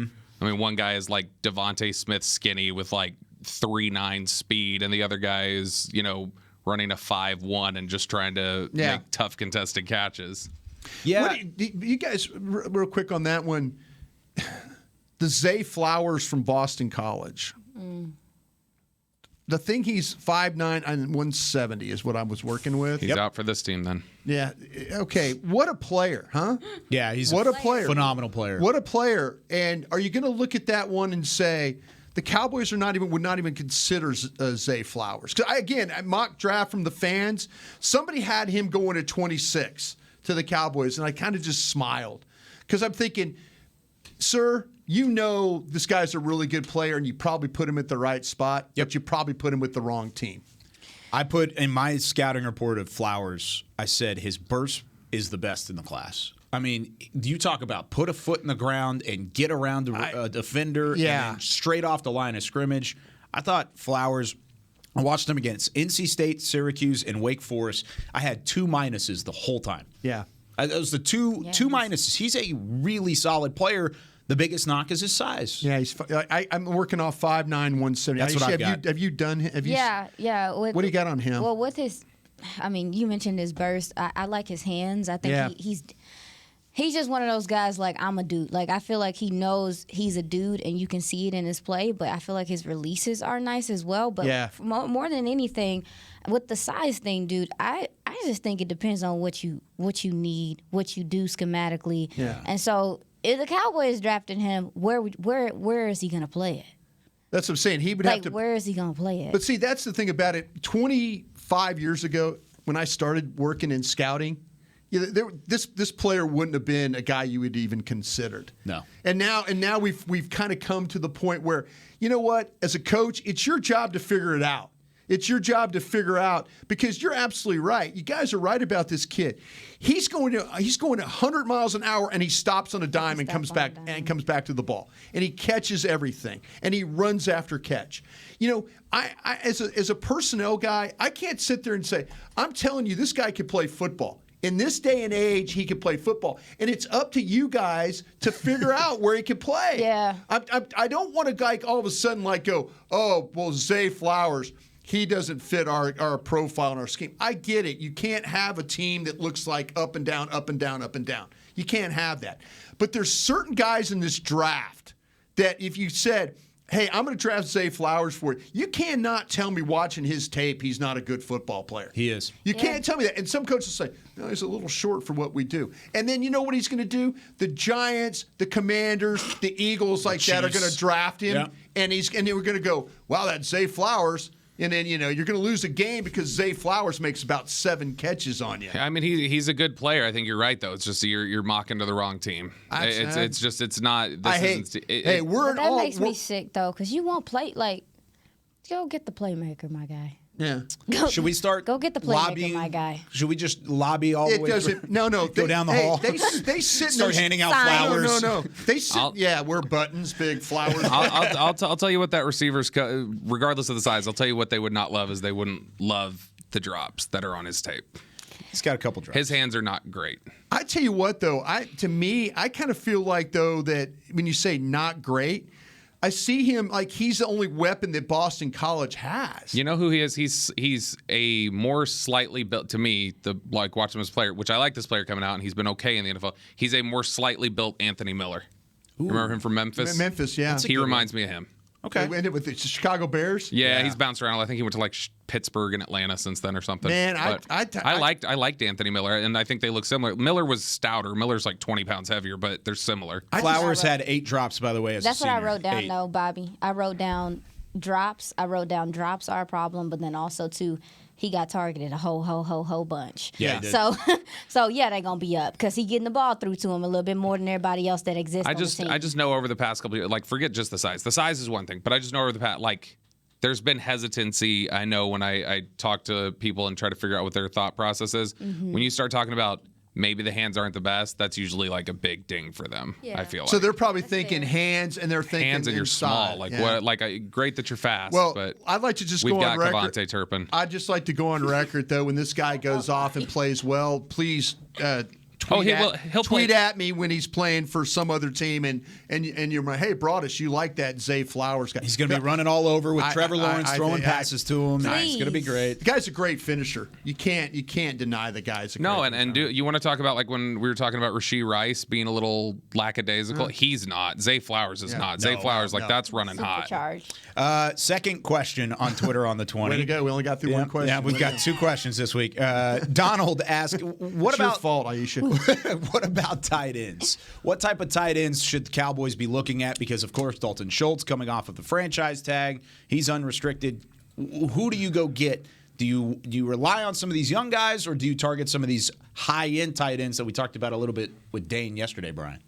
I mean, one guy is like Devontae Smith skinny with like 3.9 speed, and the other guy is, running a 5.1 and just trying to make tough contested catches. Yeah. You guys, real quick on that one, the Zay Flowers from Boston College. The thing, he's 5'9" and 170 is what I was working with. He's out for this team then. Yeah. Okay. What a player, huh? Yeah, he's a player. Phenomenal player. What a player. And are you going to look at that one and say, the Cowboys would not even consider Zay Flowers? Because I mock draft from the fans, somebody had him going at 26 to the Cowboys, and I kind of just smiled because I'm thinking, sir, this guy's a really good player, and you probably put him at the right spot, but you probably put him with the wrong team. I put in my scouting report of Flowers, I said his burst is the best in the class. I mean, you talk about put a foot in the ground and get around a defender and then straight off the line of scrimmage. I thought Flowers, I watched him against NC State, Syracuse, and Wake Forest. I had 2 minuses the whole time. Yeah. It was the two minuses. He's a really solid player. The biggest knock is his size. Yeah, I'm working off 5'9", 170. That's what I've got. Have you done? Yeah. What do you got on him? Well, with his, you mentioned his burst. I like his hands. I think he's just one of those guys, like, I'm a dude. Like, I feel like he knows he's a dude, and you can see it in his play, but I feel like his releases are nice as well. But more than anything, with the size thing, dude, I just think it depends on what you need, what you do schematically. Yeah. And so if the Cowboys drafted him, where is he going to play it? That's what I'm saying. He would have to. Where is he going to play it? But see, that's the thing about it. 5 years ago when I started working in scouting, this player wouldn't have been a guy you would even considered. No. And now we've kind of come to the point where, you know what? As a coach, it's your job to figure it out. It's your job to figure out, because you're absolutely right. You guys are right about this kid. He's going 100 miles an hour, and he stops on a dime and comes back to the ball, and he catches everything, and he runs after catch. You know, I as a personnel guy, I can't sit there and say, I'm telling you, this guy could play football. In this day and age, he can play football, and it's up to you guys to figure out where he can play. Yeah. I don't want a guy all of a sudden go, oh, well, Zay Flowers, he doesn't fit our profile and our scheme. I get it. You can't have a team that looks like up and down, up and down, up and down. You can't have that. But there's certain guys in this draft that if you said, hey, I'm going to draft Zay Flowers for you, you cannot tell me watching his tape he's not a good football player. He is. You can't tell me that. And some coaches say, no, he's a little short for what we do. And then you know what he's going to do? The Giants, the Commanders, the Eagles that are going to draft him. Yeah. And they were going to go, wow, that's Zay Flowers. And then, you're going to lose a game because Zay Flowers makes about 7 catches on you. I mean, he's a good player. I think you're right, though. It's just you're mocking to the wrong team. It's not. That makes me sick, though, because you won't play, go get the playmaker, my guy. Yeah. Should we start? Go get the playmaker, my guy. Should we just lobby all the way? No. Go down the hall. They sit. Start handing out flowers. No. They sit. Wear buttons, big flowers. I'll tell you what that receiver's, regardless of the size, I'll tell you what they would not love is they wouldn't love the drops that are on his tape. He's got a couple drops. His hands are not great. I tell you what, though. To me, I kind of feel like, though, that when you say not great, I see him like he's the only weapon that Boston College has. You know who he is? He's a more slightly built, to me, watching him as a player, which I like this player coming out, and he's been okay in the NFL. He's a more slightly built Anthony Miller. Ooh. Remember him from Memphis? Memphis, yeah. He reminds me of him. Okay. He ended with the Chicago Bears? Yeah, he's bounced around. I think he went to Pittsburgh and Atlanta since then or something. Man, I liked Anthony Miller, and I think they look similar. Miller was stouter. Miller's 20 pounds heavier, but they're similar. Flowers had 8 drops, by the way, as a senior. That's what I wrote down, 8. though, Bobby. I wrote down drops. I wrote down drops are a problem, but then also, too, he got targeted a whole bunch. Yeah, he did. So they're going to be up because he's getting the ball through to him a little bit more than everybody else that exists on the team. I just know over the past couple of years, forget just the size. The size is one thing, but I just know over the past, there's been hesitancy, I know, when I talk to people and try to figure out what their thought process is. Mm-hmm. When you start talking about maybe the hands aren't the best, that's usually a big ding for them, I feel like. So they're probably thinking hands, and they're thinking hands, and you're inside. small. Great that you're fast, but I'd like to just we've go got on record. Kevontae Turpin. I'd just like to go on record, though, when this guy goes off and plays well, please tweet at me when he's playing for some other team, and you're like, hey, Broadus, you like that Zay Flowers guy. He's going to be running all over with Trevor Lawrence throwing passes to him. It's going to be great. The guy's a great finisher. You can't deny the guy's a great finisher. And do you want to talk about when we were talking about Rashee Rice being a little lackadaisical? He's not. Zay Flowers is not. Zay Flowers, that's running hot. Second question on Twitter on the 20. Way to go. We only got through one question. Yeah, we've got 2 questions this week. Donald asked, what it's about your fault, Aisha. What about tight ends? What type of tight ends should the Cowboys be looking at? Because, of course, Dalton Schultz coming off of the franchise tag. He's unrestricted. Who do you go get? Do you rely on some of these young guys, or do you target some of these high-end tight ends that we talked about a little bit with Dane yesterday, Brian?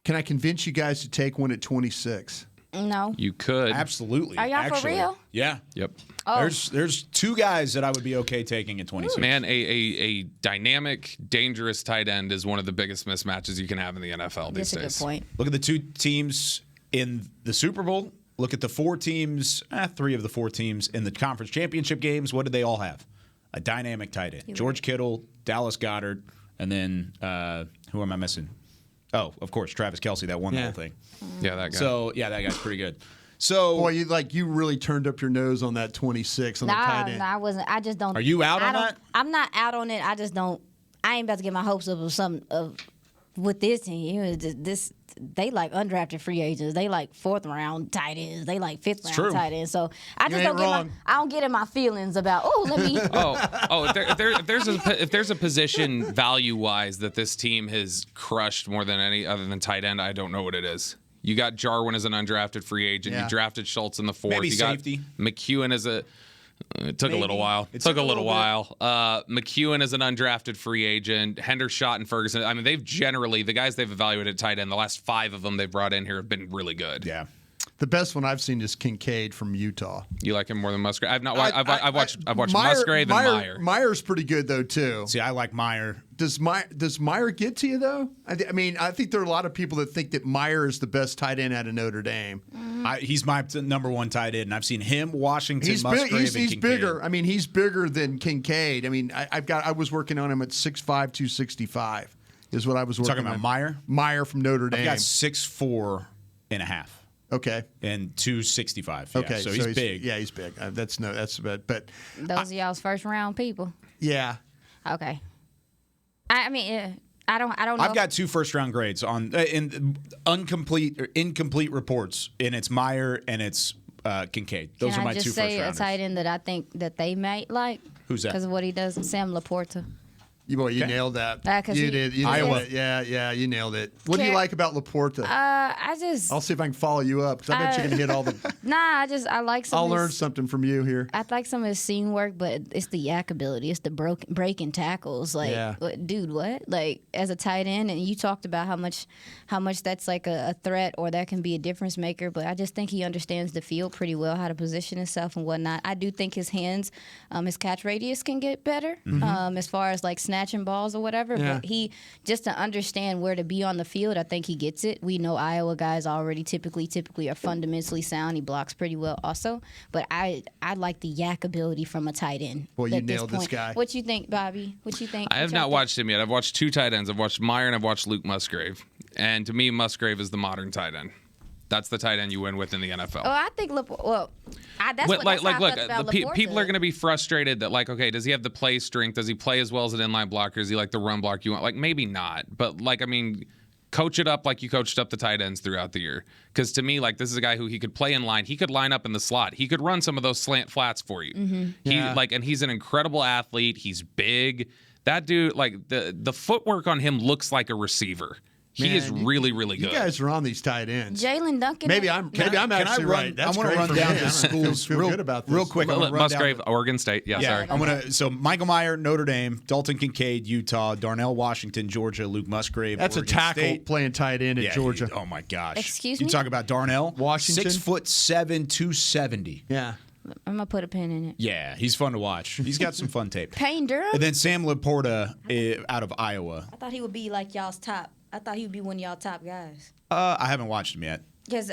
Can I convince you guys to take one at 26? No. You could. Absolutely. Are y'all for real? Yeah. Yep. Oh. There's 2 guys that I would be okay taking at 26. Man, a dynamic, dangerous tight end is one of the biggest mismatches you can have in the NFL these days. That's a good point. Look at the 2 teams in the Super Bowl. Look at the 4 teams, 3 of the 4 teams in the conference championship games. What did they all have? A dynamic tight end. George Kittle, Dallas Goedert, and then who am I missing? Oh, of course, Travis Kelce, that won the whole thing. Yeah, that guy. So, that guy's pretty good. So, boy, you really turned up your nose on that 26 on the tight end. No, I wasn't. I just don't. Are you out on that? I'm not out on it. I just don't. I ain't about to get my hopes up of something with this team. They undrafted free agents. They 4th round tight ends. They 5th round tight ends. So I just don't get in my feelings about. Let me. If there's a position value wise that this team has crushed more than any other than tight end, I don't know what it is. You got Jarwin as an undrafted free agent. Yeah. You drafted Schultz in the 4th. Maybe you got safety. McEwen as a. It took a little while. It took a little while. McEwen is an undrafted free agent. Hendershot and Ferguson. I mean, they've generally, the guys they've evaluated at tight end, the last 5 of them they've brought in here have been really good. Yeah. The best one I've seen is Kincaid from Utah. You like him more than Musgrave? I've not. I've watched Musgrave and Meyer. Meyer's pretty good though too. See, I like Meyer. Does Meyer get to you though? I mean, I think there are a lot of people that think that Meyer is the best tight end out of Notre Dame. He's my number 1 tight end. I've seen him, Washington, Musgrave, and he's Kincaid. bigger. I mean, he's bigger than Kincaid. I mean, I was working on him at 6'5", 265 is what I was working Talking about on. Meyer? Meyer from Notre Dame. I've got 6'4" and a half. Okay. And 265. Yeah. Okay. So he's big. Yeah, he's big. That's but Those are y'all's first round people. yeah. Okay. I mean, I don't know. I've got 2 first-round grades on in incomplete reports, and it's Meyer and it's Kincaid. Those Can are my I just 2 say first-rounders. a tight end that I think that they might like? Who's that? Because of what he does, Sam Laporta. You nailed that. 'Cause You he- did. You Iowa. nailed it. Yeah, you nailed it. What do you like about Laporta? I'll see if I can follow you up because I bet you're gonna hit all the. I like some. I'll of learn his, something from you here. I like some of his scene work, but it's the yak ability. It's the breaking tackles. Like, Yeah. dude, what? Like, as a tight end, and you talked about how much that's like a threat or that can be a difference maker. But I just think he understands the field pretty well, how to position himself and whatnot. I do think his hands, his catch radius can get better as far as like snatching balls or whatever. Yeah. But he just to understand where to be on the field, I think he gets it. We know Iowa guys already typically are fundamentally sound. He blocks pretty well also. But I like the yak ability from a tight end. Boy, you at nailed this point. guy. What you think, Bobby? What you think? I have not watched him yet. I've watched 2 tight ends. I've watched Meyer and I've watched Luke Musgrave. And to me, Musgrave is the modern tight end. That's the tight end you win with in the NFL. Oh, I think that's Look, how I felt about Laporta. people are going to be frustrated that, like, okay, does he have the play strength? Does he play as well as an inline blocker? Is he like the run block you want? Like, maybe not. But, like, I mean, coach it up like you coached up the tight ends throughout the year. Because to me, like, this is a guy who he could play in line. He could line up in the slot. He could run some of those slant flats for you. And he's an incredible athlete. He's big. That dude, like, the footwork on him looks like a receiver. He is really, really good. You guys are on these tight ends. Jalen Duncan. Maybe I'm actually right. That's I want to great run for down me. the schools feel good about this. real quick. I'm gonna run Musgrave, down Oregon State. Yeah, sorry. So Michael Meyer, Notre Dame, Dalton Kincaid, Utah, Darnell Washington, Georgia, Luke Musgrave. That's Oregon a tackle State. playing tight end at Georgia. Oh my gosh. Excuse You me? talk about Darnell Washington? 6'7", 270. Yeah. I'm gonna put a pin in it. Yeah, he's fun to watch. He's got some fun tape. Payne Durham. And then Sam Laporta out of Iowa. I thought he would be like y'all's top. I thought he would be one of y'all top guys. I haven't watched him yet. Because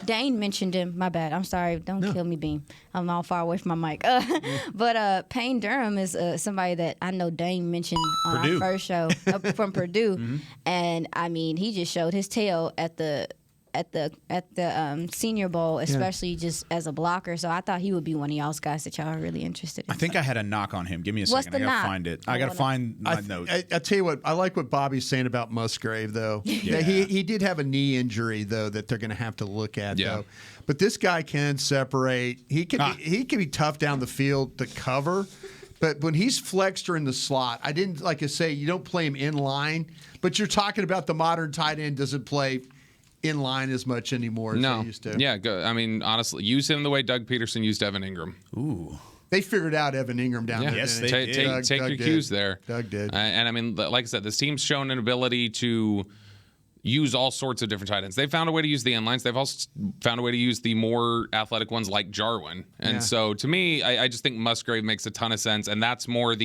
Dane mentioned him. My bad. I'm sorry. Don't kill me, Beam. I'm all far away from my mic. But Payne Durham is somebody that I know Dane mentioned on Purdue. our first show from Purdue. And, I mean, he just showed his tail at the Senior Bowl, especially just as a blocker. So I thought he would be one of y'all's guys that y'all are really interested in. I think I had a knock on him. Give me a What's second. the I gotta knock? find it. I gotta find my note. I tell you what, I like what Bobby's saying about Musgrave, though. Yeah. He did have a knee injury, though, that they're going to have to look at, though. But this guy can separate. He can be tough down the field to cover. But when he's flexed or in the slot, I didn't, like I say, you don't play him in line. But you're talking about the modern tight end doesn't play in line as much anymore as they used to. Yeah, go. I mean, honestly, use him the way Doug Peterson used Evan Ingram. Ooh. They figured out Evan Ingram down there. Yes, didn't they did. Take your Doug cues did. there. Doug did. And I mean, like I said, this team's shown an ability to use all sorts of different tight ends. They've found a way to use the inlines. They've also found a way to use the more athletic ones like Jarwin. And so to me, I just think Musgrave makes a ton of sense. And that's more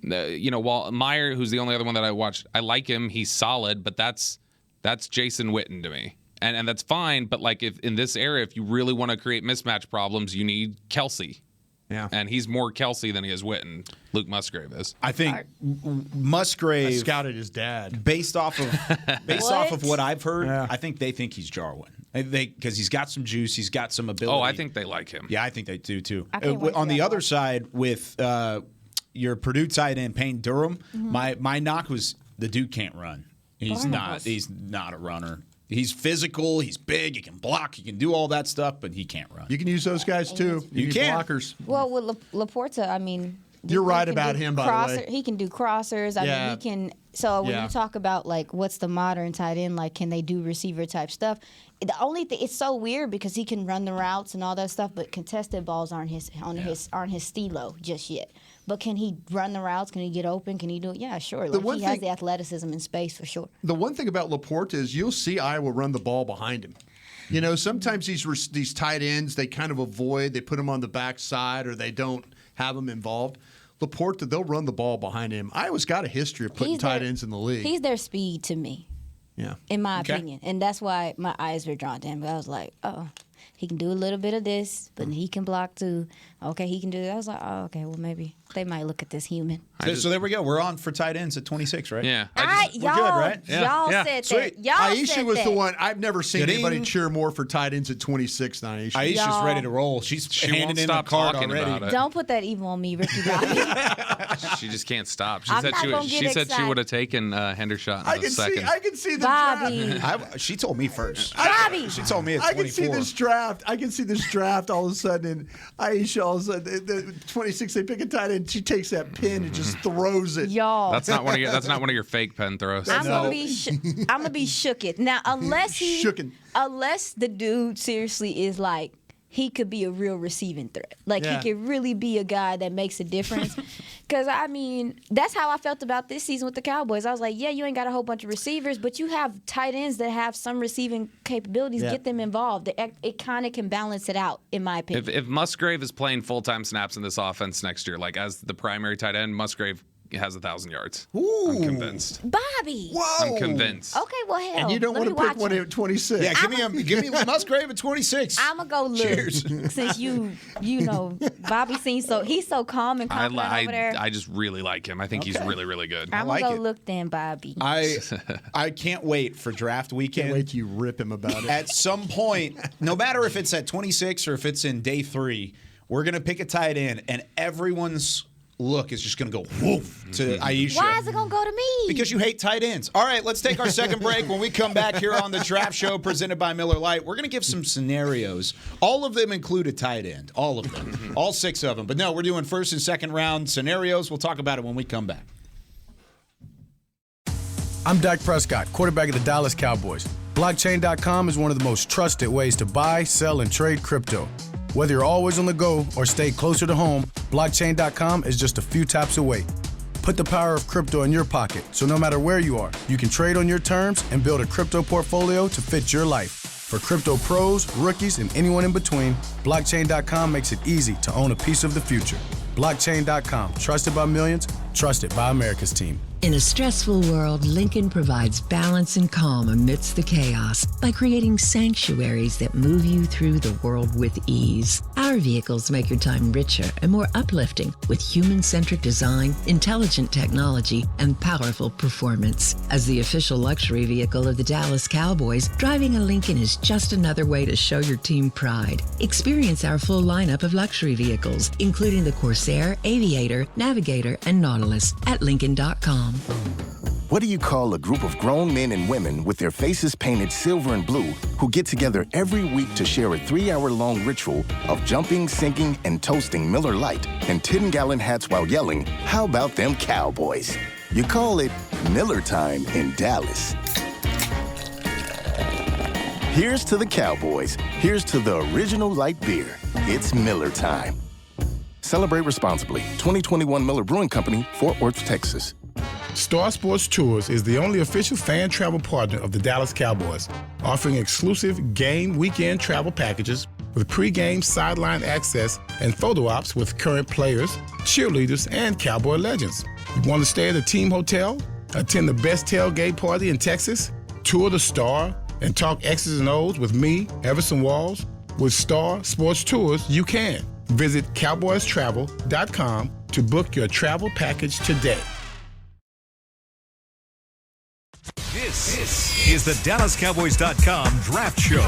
while Meyer, who's the only other one that I watched, I like him. He's solid, but that's Jason Witten to me. And that's fine, but like if in this era, if you really want to create mismatch problems, you need Kelsey. Yeah. And he's more Kelsey than he is Witten. Luke Musgrave is. I think Musgrave. I scouted his dad. Based off of what I've heard, I think they think he's Jarwin. Because he's got some juice, he's got some ability. Oh, I think they like him. Yeah, I think they do too. On the other side, with your Purdue tight end Payne Durham, my knock was the dude can't run. He's not a runner. He's physical. He's big. He can block. He can do all that stuff, but he can't run. You can use those guys too. You use can. blockers. Well, with Laporta, I mean, You're right he can about do him, by the way. He can do crossers. I mean, he can So when Yeah. you talk about like what's the modern tight end, like can they do receiver type stuff? The only thing, it's so weird because he can run the routes and all that stuff, but contested balls aren't his stilo just yet. But can he run the routes? Can he get open? Can he do it? Yeah, sure. Like, he has the athleticism and space for sure. The one thing about Laporte is you'll see Iowa run the ball behind him. You know, sometimes these tight ends, they kind of avoid, they put them on the backside or they don't have them involved. Laporte, they'll run the ball behind him. Iowa's got a history of putting tight ends in the league. He's their speed to me. Yeah. In my opinion. And that's why my eyes were drawn to him. I was like, oh, he can do a little bit of this, but he can block too. Okay, he can do that. I was like, oh, okay, well, maybe they might look at this human. So there we go. We're on for tight ends at 26, right? Yeah. We're good, right? Y'all said that. Y'all Aisha said was that. the one. I've never seen Ding. anybody cheer more for tight ends at 26 than Aisha. Aisha's Y'all- ready to roll. She's She handing won't in the stop card talking already. about it. Don't put that evil on me, Ricky Bobby. She just can't stop. She I'm said not gonna she get said she excited. would have taken Hendershot I in a can second. see the Bobby. draft. She told me first. Bobby. She told me at I 24. can see this draft. I can see this draft all of a sudden. And Aisha, all of a sudden, the 26, they pick a tight end. She takes that pin and just throws it. Y'all. That's not one of your fake pen throws. I'm gonna be shooked. Now, unless the dude seriously is like he could be a real receiving threat, like he could really be a guy that makes a difference. Because I mean, that's how I felt about this season with the Cowboys. I was like, yeah, you ain't got a whole bunch of receivers, but you have tight ends that have some receiving capabilities. Get them involved. It kind of can balance it out, in my opinion. If Musgrave is playing full-time snaps in this offense next year, like as the primary tight end, Musgrave has 1,000 yards. Ooh. I'm convinced. Bobby. Whoa. I'm convinced. Okay, well, hell. And you don't let want me to pick watch one him. at 26. Yeah, give me Musgrave at 26. I'm gonna go look. Cheers. Since you know, Bobby seems he's so calm and confident over there. I just really like him. I think he's really, really good. I'm like gonna it. go look then, Bobby. I can't wait for draft weekend. Can't wait till you rip him about it. At some point, no matter if it's at 26 or if it's in day 3, we're going to pick a tight end, and everyone's look is just going to go woof to Aisha. Why is it gonna go to me? Because you hate tight ends. All right, let's take our second break. When we come back here on the Draft Show presented by Miller Lite, we're going to give some scenarios. All of them include a tight end. All of them. All 6 of them. But no, we're doing first and second round scenarios. We'll talk about it when we come back. I'm Dak Prescott, quarterback of the Dallas Cowboys. Blockchain.com is one of the most trusted ways to buy, sell, and trade crypto. Whether you're always on the go or stay closer to home, Blockchain.com is just a few taps away. Put the power of crypto in your pocket, so no matter where you are, you can trade on your terms and build a crypto portfolio to fit your life. For crypto pros, rookies, and anyone in between, Blockchain.com makes it easy to own a piece of the future. Blockchain.com, trusted by millions, trusted by America's team. In a stressful world, Lincoln provides balance and calm amidst the chaos by creating sanctuaries that move you through the world with ease. Our vehicles make your time richer and more uplifting with human-centric design, intelligent technology, and powerful performance. As the official luxury vehicle of the Dallas Cowboys, driving a Lincoln is just another way to show your team pride. Experience our full lineup of luxury vehicles, including the Corsair, Aviator, Navigator, and Nautilus at Lincoln.com. What do you call a group of grown men and women with their faces painted silver and blue who get together every week to share a 3-hour-long ritual of jumping, sinking, and toasting Miller Lite and 10-gallon hats while yelling, "How about them Cowboys?" You call it Miller Time in Dallas. Here's to the Cowboys. Here's to the original light beer. It's Miller Time. Celebrate responsibly. 2021 Miller Brewing Company, Fort Worth, Texas. Star Sports Tours is the only official fan travel partner of the Dallas Cowboys, offering exclusive game weekend travel packages with pre-game sideline access and photo ops with current players, cheerleaders, and Cowboy legends. You want to stay at a team hotel, attend the best tailgate party in Texas, tour the Star, and talk X's and O's with me, Everson Walls? With Star Sports Tours, you can. Visit cowboystravel.com to book your travel package today. This is the DallasCowboys.com Draft Show.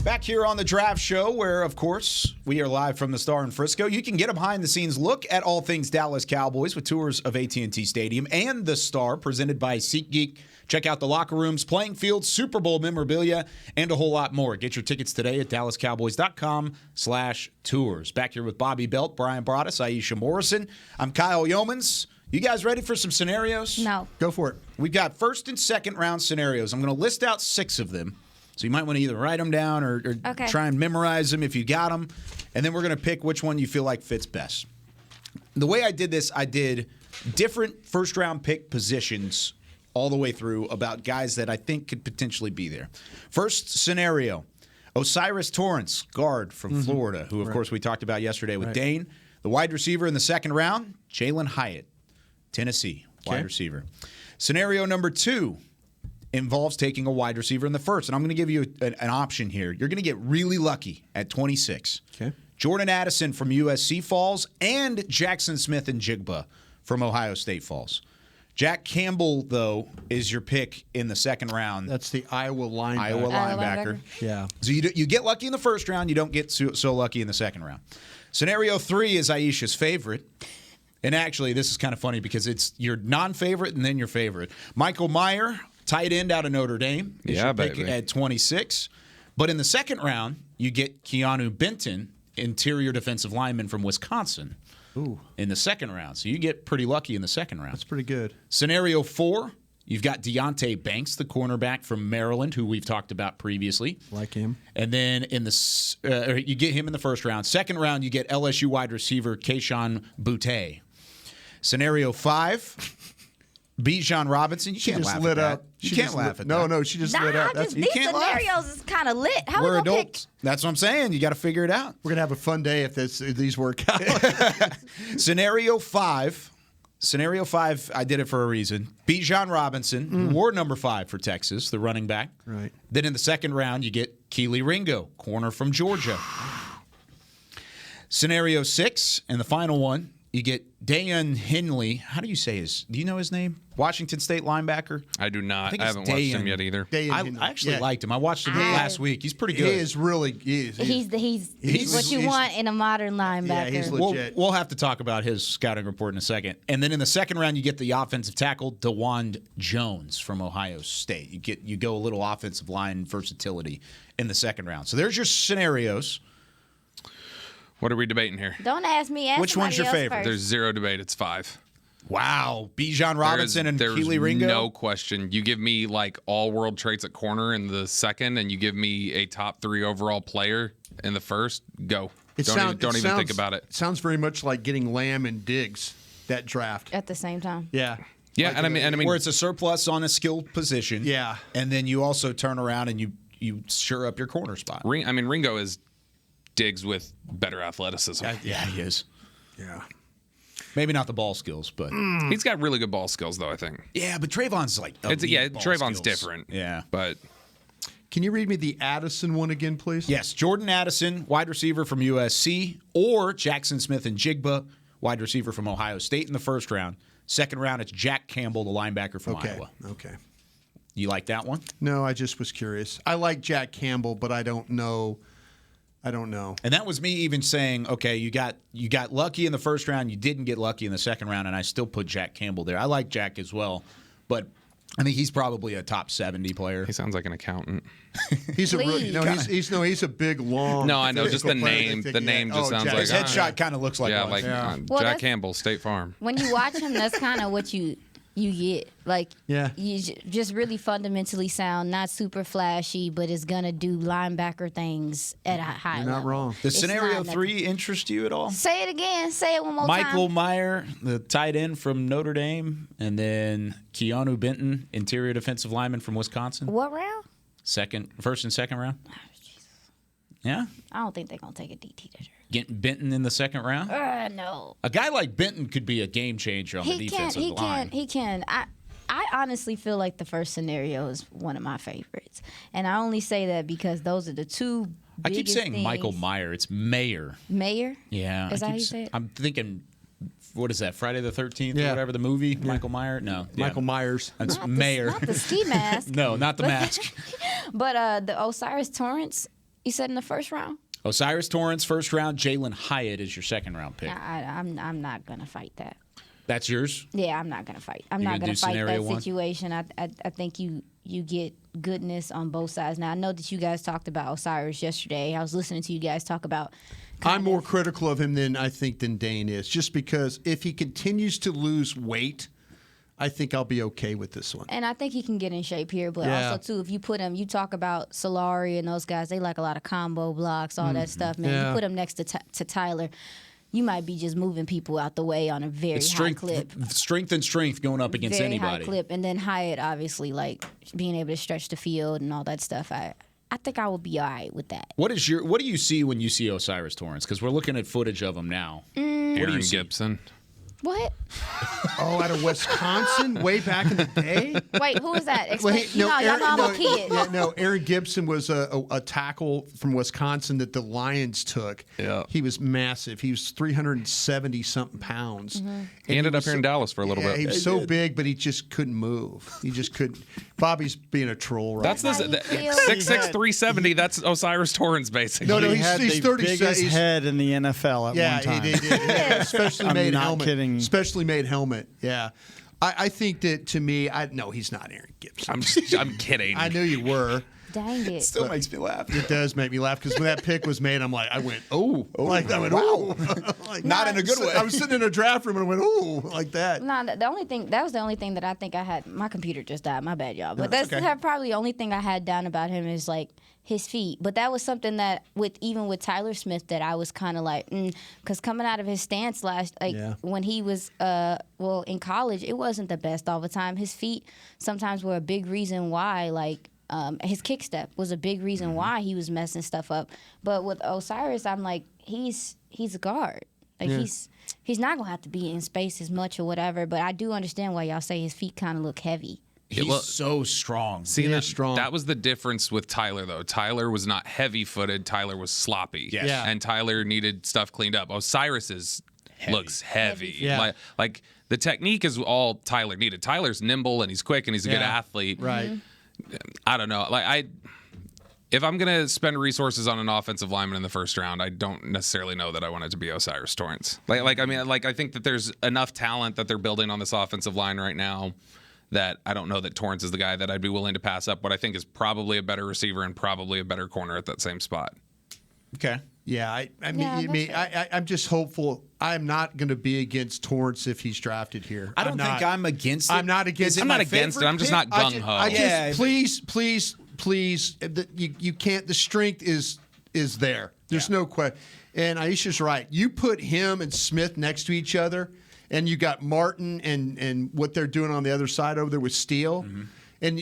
Back here on the Draft Show, where, of course, we are live from the Star in Frisco. You can get a behind-the-scenes look at all things Dallas Cowboys with tours of AT&T Stadium and the Star, presented by SeatGeek. Check out the locker rooms, playing fields, Super Bowl memorabilia, and a whole lot more. Get your tickets today at dallascowboys.com/tours. Back here with Bobby Belt, Brian Broaddus, Aisha Morrison. I'm Kyle Yeomans. You guys ready for some scenarios? No. Go for it. We've got first and second round scenarios. I'm going to list out 6 of them. So you might want to either write them down or try and memorize them if you got them. And then we're going to pick which one you feel like fits best. The way I did this, I did different first-round pick positions all the way through about guys that I think could potentially be there. First scenario, Osiris Torrance, guard from Florida, who, of course, we talked about yesterday with Dane. The wide receiver in the second round, Jalen Hyatt, Tennessee, wide receiver. Scenario number 2 involves taking a wide receiver in the first. And I'm going to give you an option here. You're going to get really lucky at 26. Okay. Jordan Addison from USC falls and Jackson Smith and Jigba from Ohio State falls. Jack Campbell, though, is your pick in the second round. That's the Iowa linebacker. Iowa linebacker. Yeah. So you get lucky in the first round. You don't get so lucky in the second round. Scenario 3 is Aisha's favorite. And actually, this is kind of funny because it's your non-favorite and then your favorite. Michael Mayer, tight end out of Notre Dame, is your pick at 26. But in the second round, you get Keanu Benton, interior defensive lineman from Wisconsin, in the second round. So you get pretty lucky in the second round. That's pretty good. Scenario 4, you've got Deontay Banks, the cornerback from Maryland, who we've talked about previously. Like him. And then you get him in the first round. Second round, you get LSU wide receiver Keyshawn Boutte. Scenario 5, Bijan Robinson. You can't laugh at that. You can't laugh at that. No, she just lit up. These scenarios is kind of lit. How We're we gonna adults. That's what I'm saying. You got to figure it out. We're going to have a fun day if these work out. Scenario 5, I did it for a reason. Bijan Robinson, who wore number 5 for Texas, the running back. Right. Then in the second round, you get Keely Ringo, corner from Georgia. Scenario 6, and the final one, you get Dayan Henley. How do you say do you know his name? Washington State linebacker? I do not. I haven't Dayan. watched him yet either. I actually liked him. I watched him last week. He's pretty good. He is really. He's what you want in a modern linebacker. Yeah, he's legit. We'll have to talk about his scouting report in a second. And then in the second round, you get the offensive tackle, DeWand Jones from Ohio State. You go a little offensive line versatility in the second round. So there's your scenarios. What are we debating here? Don't ask me. Ask Which one's your favorite? First. There's zero debate. It's 5. Wow. Bijan Robinson and Keely Ringo? No question. You give me like all world traits at corner in the second, and you give me a top 3 overall player in the first, go. Don't even think about it. Sounds very much like getting Lamb and Diggs, that draft. At the same time. Yeah. Yeah, like, and I mean where it's a surplus on a skilled position. Yeah. And then you also turn around and you sure up your corner spot. Ringo is Diggs with better athleticism. Yeah, he is. Yeah. Maybe not the ball skills, but he's got really good ball skills, though. I think. Yeah, but Trayvon's like Trayvon's skills. different. Yeah, but can you read me the Addison one again, please? Yes, Jordan Addison, wide receiver from USC, or Jackson Smith and Jigba, wide receiver from Ohio State in the first round. Second round, it's Jack Campbell, the linebacker from Iowa. Okay. You like that one? No, I just was curious. I like Jack Campbell, but I don't know. And that was me even saying, okay, you got lucky in the first round, you didn't get lucky in the second round, and I still put Jack Campbell there. I like Jack as well, but I think he's probably a top 70 player. He sounds like an accountant. He's a big long. No, I know. Just the name. The name just sounds like his headshot kind of looks like one. Jack Campbell, State Farm. When you watch him, that's kind of what you get. Like, you just really fundamentally sound, not super flashy, but is going to do linebacker things at a high level. You're not wrong. Does scenario 3 interest you at all? Say it again. Say it one more time. Michael Mayer, the tight end from Notre Dame, and then Keanu Benton, interior defensive lineman from Wisconsin. What round? First and second round. Oh, Jesus. Yeah? I don't think they're going to take a DT this year. Getting Benton in the second round? No. A guy like Benton could be a game changer on the defensive line. He can. I honestly feel like the first scenario is one of my favorites. And I only say that because those are the two biggest I keep saying things. Michael Mayer. It's Mayer. Mayer? Yeah. Is that how you say it? I'm thinking, what is that, Friday the 13th or whatever, the movie? Yeah. Michael Mayer? No. Michael Myers. That's not Mayer. Not the ski mask. No, not the mask. But the Osiris Torrance, You said in the first round? Osiris Torrance, first round. Jalen Hyatt is your second round pick. I'm not going to fight that. That's yours? Yeah, I'm not going to fight. I'm You're not going to fight that scenario one? situation. I think you get goodness on both sides. Now, I know that you guys talked about Osiris yesterday. I was listening to you guys talk about I'm more critical of him than Dane is, just because if he continues to lose weight, I think I'll be okay with this one. And I think he can get in shape here, but also too, if you put him, you talk about Solari and those guys, they like a lot of combo blocks, all that stuff, man. You put him next to Tyler, you might be just moving people out the way on a very high clip. Strength and strength going up against very anybody. High clip, and then Hyatt, obviously, like being able to stretch the field and all that stuff. I think I will be all right with that. What do you see when you see Osiris Torrance? Because we're looking at footage of him now. Aaron Gibson. What? Oh, out of Wisconsin, way back in the day. Wait, who is that? Explain. Y'all know I'm a kid. Aaron Gibson was a tackle from Wisconsin that the Lions took. Yeah, he was massive. He was 370 something pounds. Mm-hmm. He ended up here in Dallas for a little bit. He was so big, but he just couldn't move. He just couldn't. Bobby's being a troll, right? That's 6'6", 370. That's Osiris Torrance, basically. No, he he's had the 37. biggest head in the NFL at one time. He did. Yeah, especially made not helmet. kidding. Especially made helmet. Yeah. I think that, to me, no, he's not Aaron Gibson. I'm kidding. I knew you were. Dang it. Still makes me laugh. It does make me laugh because when that pick was made, I went, oh. Like, I went, wow. Like, not in a good way. I was sitting in a draft room and I went, oh, like that. No, that was the only thing that I think I had. My computer just died. My bad, y'all. But that's probably the only thing I had down about him is like his feet. But that was something that even with Tyler Smith that I was kind of like, because coming out of his stance when he was in college, it wasn't the best all the time. His feet sometimes were a big reason why his kick step was a big reason why he was messing stuff up. But with Osiris, I'm like, he's a guard. He's not gonna have to be in space as much or whatever. But I do understand why y'all say his feet kind of look heavy. He's so strong. Strong. That was the difference with Tyler, though. Tyler was not heavy-footed. Tyler was sloppy. Yes. Yeah. And Tyler needed stuff cleaned up. Osiris looks heavy. Yeah. Like the technique is all Tyler needed. Tyler's nimble and he's quick and he's a good athlete. Right. I don't know. If I'm gonna spend resources on an offensive lineman in the first round, I don't necessarily know that I want it to be Osiris Torrance. I think that there's enough talent that they're building on this offensive line right now that I don't know that Torrance is the guy that I'd be willing to pass up what I think is probably a better receiver and probably a better corner at that same spot. Okay. Yeah, I'm just hopeful. I'm not going to be against Torrance if he's drafted here. I don't think I'm against it. I'm not against it. I'm not against it. I'm just not gung-ho. Please, you can't. The strength is there. There's no question. And Aisha's right. You put him and Smith next to each other, and you got Martin and what they're doing on the other side over there with Steele. Mm-hmm. And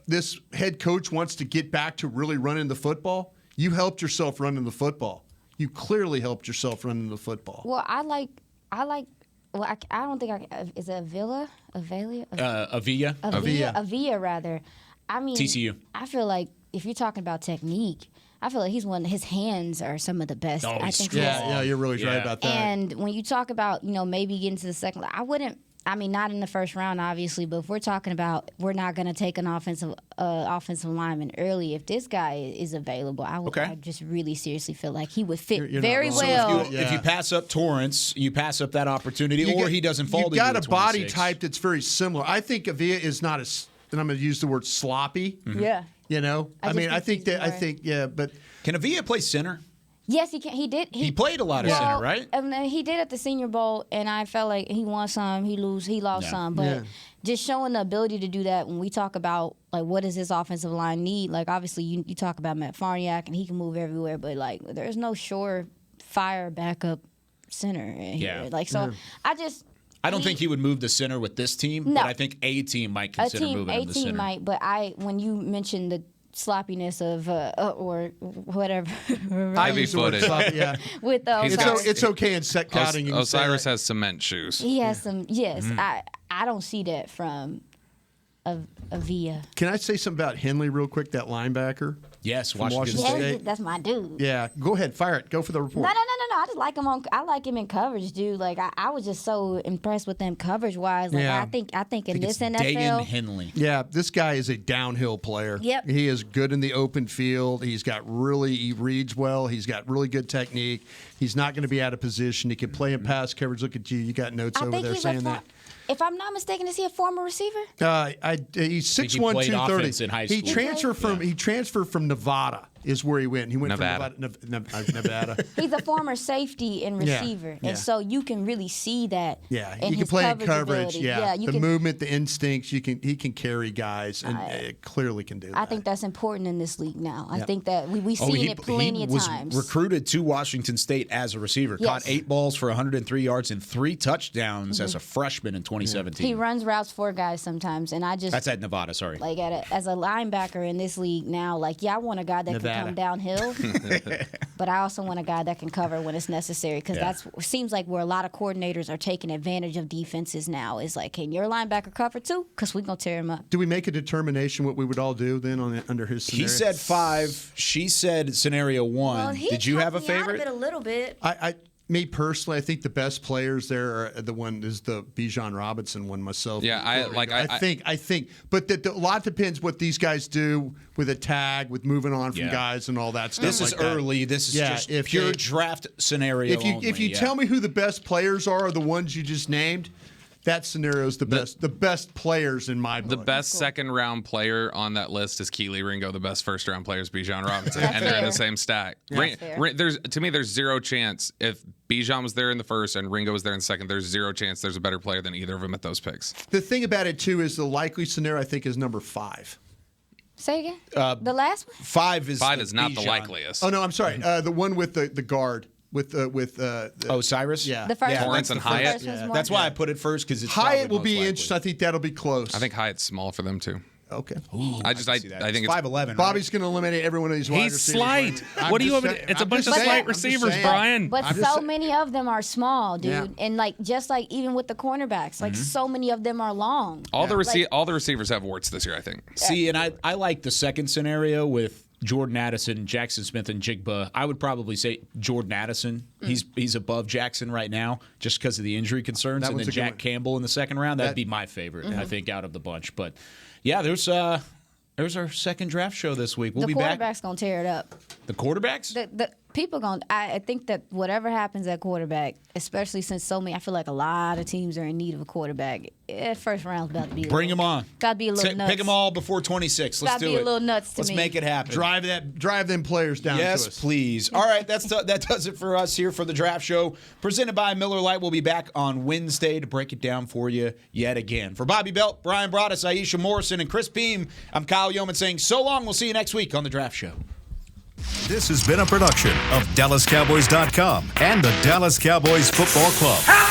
this head coach wants to get back to really running the football. You helped yourself running the football. You clearly helped yourself running the football. Well, I don't think is it Avila? Avila, rather. I mean, TCU. I feel like if you're talking about technique, I feel like his hands are some of the best. Oh, he's strong. Yeah, you're really right about that. And when you talk about, maybe getting to the second, not in the first round, obviously, but if we're talking about we're not going to take an offensive lineman early, if this guy is available, I just really seriously feel like he would fit very well. So if you pass up Torrance, you pass up that opportunity, he doesn't fall to you. You've got a body 26. type that's very similar. I think Avila is not as, and I'm going to use the word sloppy. Mm-hmm. Yeah. But can Avila play center? Yes, he can. He did. He played a lot of center, right? He did at the Senior Bowl, and I felt like he won some, he lost some. But just showing the ability to do that when we talk about, what does this offensive line need? Obviously, you talk about Matt Farniak, and he can move everywhere, but, there's no surefire backup center here. I don't think he would move the center with this team, but I think a team might consider moving him to center. A team might, but when you mentioned the sloppiness of or whatever. I use the word sloppy, yeah. With it's okay in set counting. Osiris has cement shoes. He has some. Yes, I don't see that from Avila. Can I say something about Henley real quick? That linebacker. Yes, Washington State. That's my dude. Yeah, go ahead, fire it. Go for the report. know. I just like him I like him in coverage, dude. Like I was just so impressed with him coverage wise. Like I think in this NFL, Dagan Henley. Yeah, this guy is a downhill player. Yep. He is good in the open field. He reads well. He's got really good technique. He's not going to be out of position. He can play in pass coverage. Look at you. You got notes over there saying that. If I'm not mistaken, is he a former receiver? He's 6'1", 230. In high school. He transferred from Nevada. Is where he went. He went Nevada. from Nevada. He's a former safety and receiver, and so you can really see that. Yeah, in he can his play in coverage. ability. Yeah, you the can, movement, the instincts. He can carry guys, and clearly can do that. I think that's important in this league now. I think that we've seen it plenty of times. He was recruited to Washington State as a receiver. Yes. Caught 8 balls for 103 yards and 3 touchdowns as a freshman in 2017. He runs routes for guys sometimes, and I just That's at Nevada. Sorry. like as a linebacker in this league now. Like I want a guy that can come downhill. But I also want a guy that can cover when it's necessary because that's seems like where a lot of coordinators are taking advantage of defenses now is like, can your linebacker cover too? Because we're going to tear him up. Do we make a determination what we would all do then under his scenario? He said 5. She said scenario 1. Well, Did you have a favorite? Out of it a little bit. Me personally, I think the best players there are the one is the Bijan Robinson one myself. Yeah, I think, but a lot depends what these guys do with a tag, with moving on from guys and all that stuff. This is early. This is just pure draft scenario. If you tell me who the best players are, the ones you just named, that scenario is the best. The best players in my book. The best second-round player on that list is Keely Ringo. The best first-round player is Bijan Robinson, and they're in the same stack. There's zero chance if Bijan was there in the first and Ringo was there in the second. There's zero chance there's a better player than either of them at those picks. The thing about it too is the likely scenario I think is number 5. Say again. The last one. 5 is not Bijan. the likeliest. Oh no, I'm sorry. The one with the guard. With Cyrus? Yeah. The first Torrance and Hyatt. That's why I put it first because it's Hyatt will be likely. interesting. I think that'll be close. I think Hyatt's small for them too. Okay. I think it's 5'11". Bobby's going to eliminate every one of these wide He's receivers. slight. What do you have? It's a bunch of slight receivers, Brian. But so many of them are small, dude. And just like even with the cornerbacks, like so many of them are long. All the receivers have warts this year, I think. See, and I like the second scenario with Jordan Addison, Jackson Smith, and Jigba. I would probably say Jordan Addison. He's above Jackson right now just because of the injury concerns. And then Jack Campbell in the second round. That'd be my favorite, I think, out of the bunch. But, yeah, there's our second draft show this week. We'll be back. The quarterback's going to tear it up. The quarterbacks? The people going to – I think that whatever happens at quarterback, especially since I feel like a lot of teams are in need of a quarterback. First round's about to be Bring them on. Got to be a little nuts. Pick them all before 26. Let's do it. Got to be a little nuts to Let's me. make it happen. Drive them players down to us. Yes, please. All right, that does it for us here for the draft show. Presented by Miller Lite. We'll be back on Wednesday to break it down for you yet again. For Bobby Belt, Brian Broaddus, Aisha Morrison, and Chris Beam, I'm Kyle Yeoman saying so long. We'll see you next week on the draft show. This has been a production of DallasCowboys.com and the Dallas Cowboys Football Club.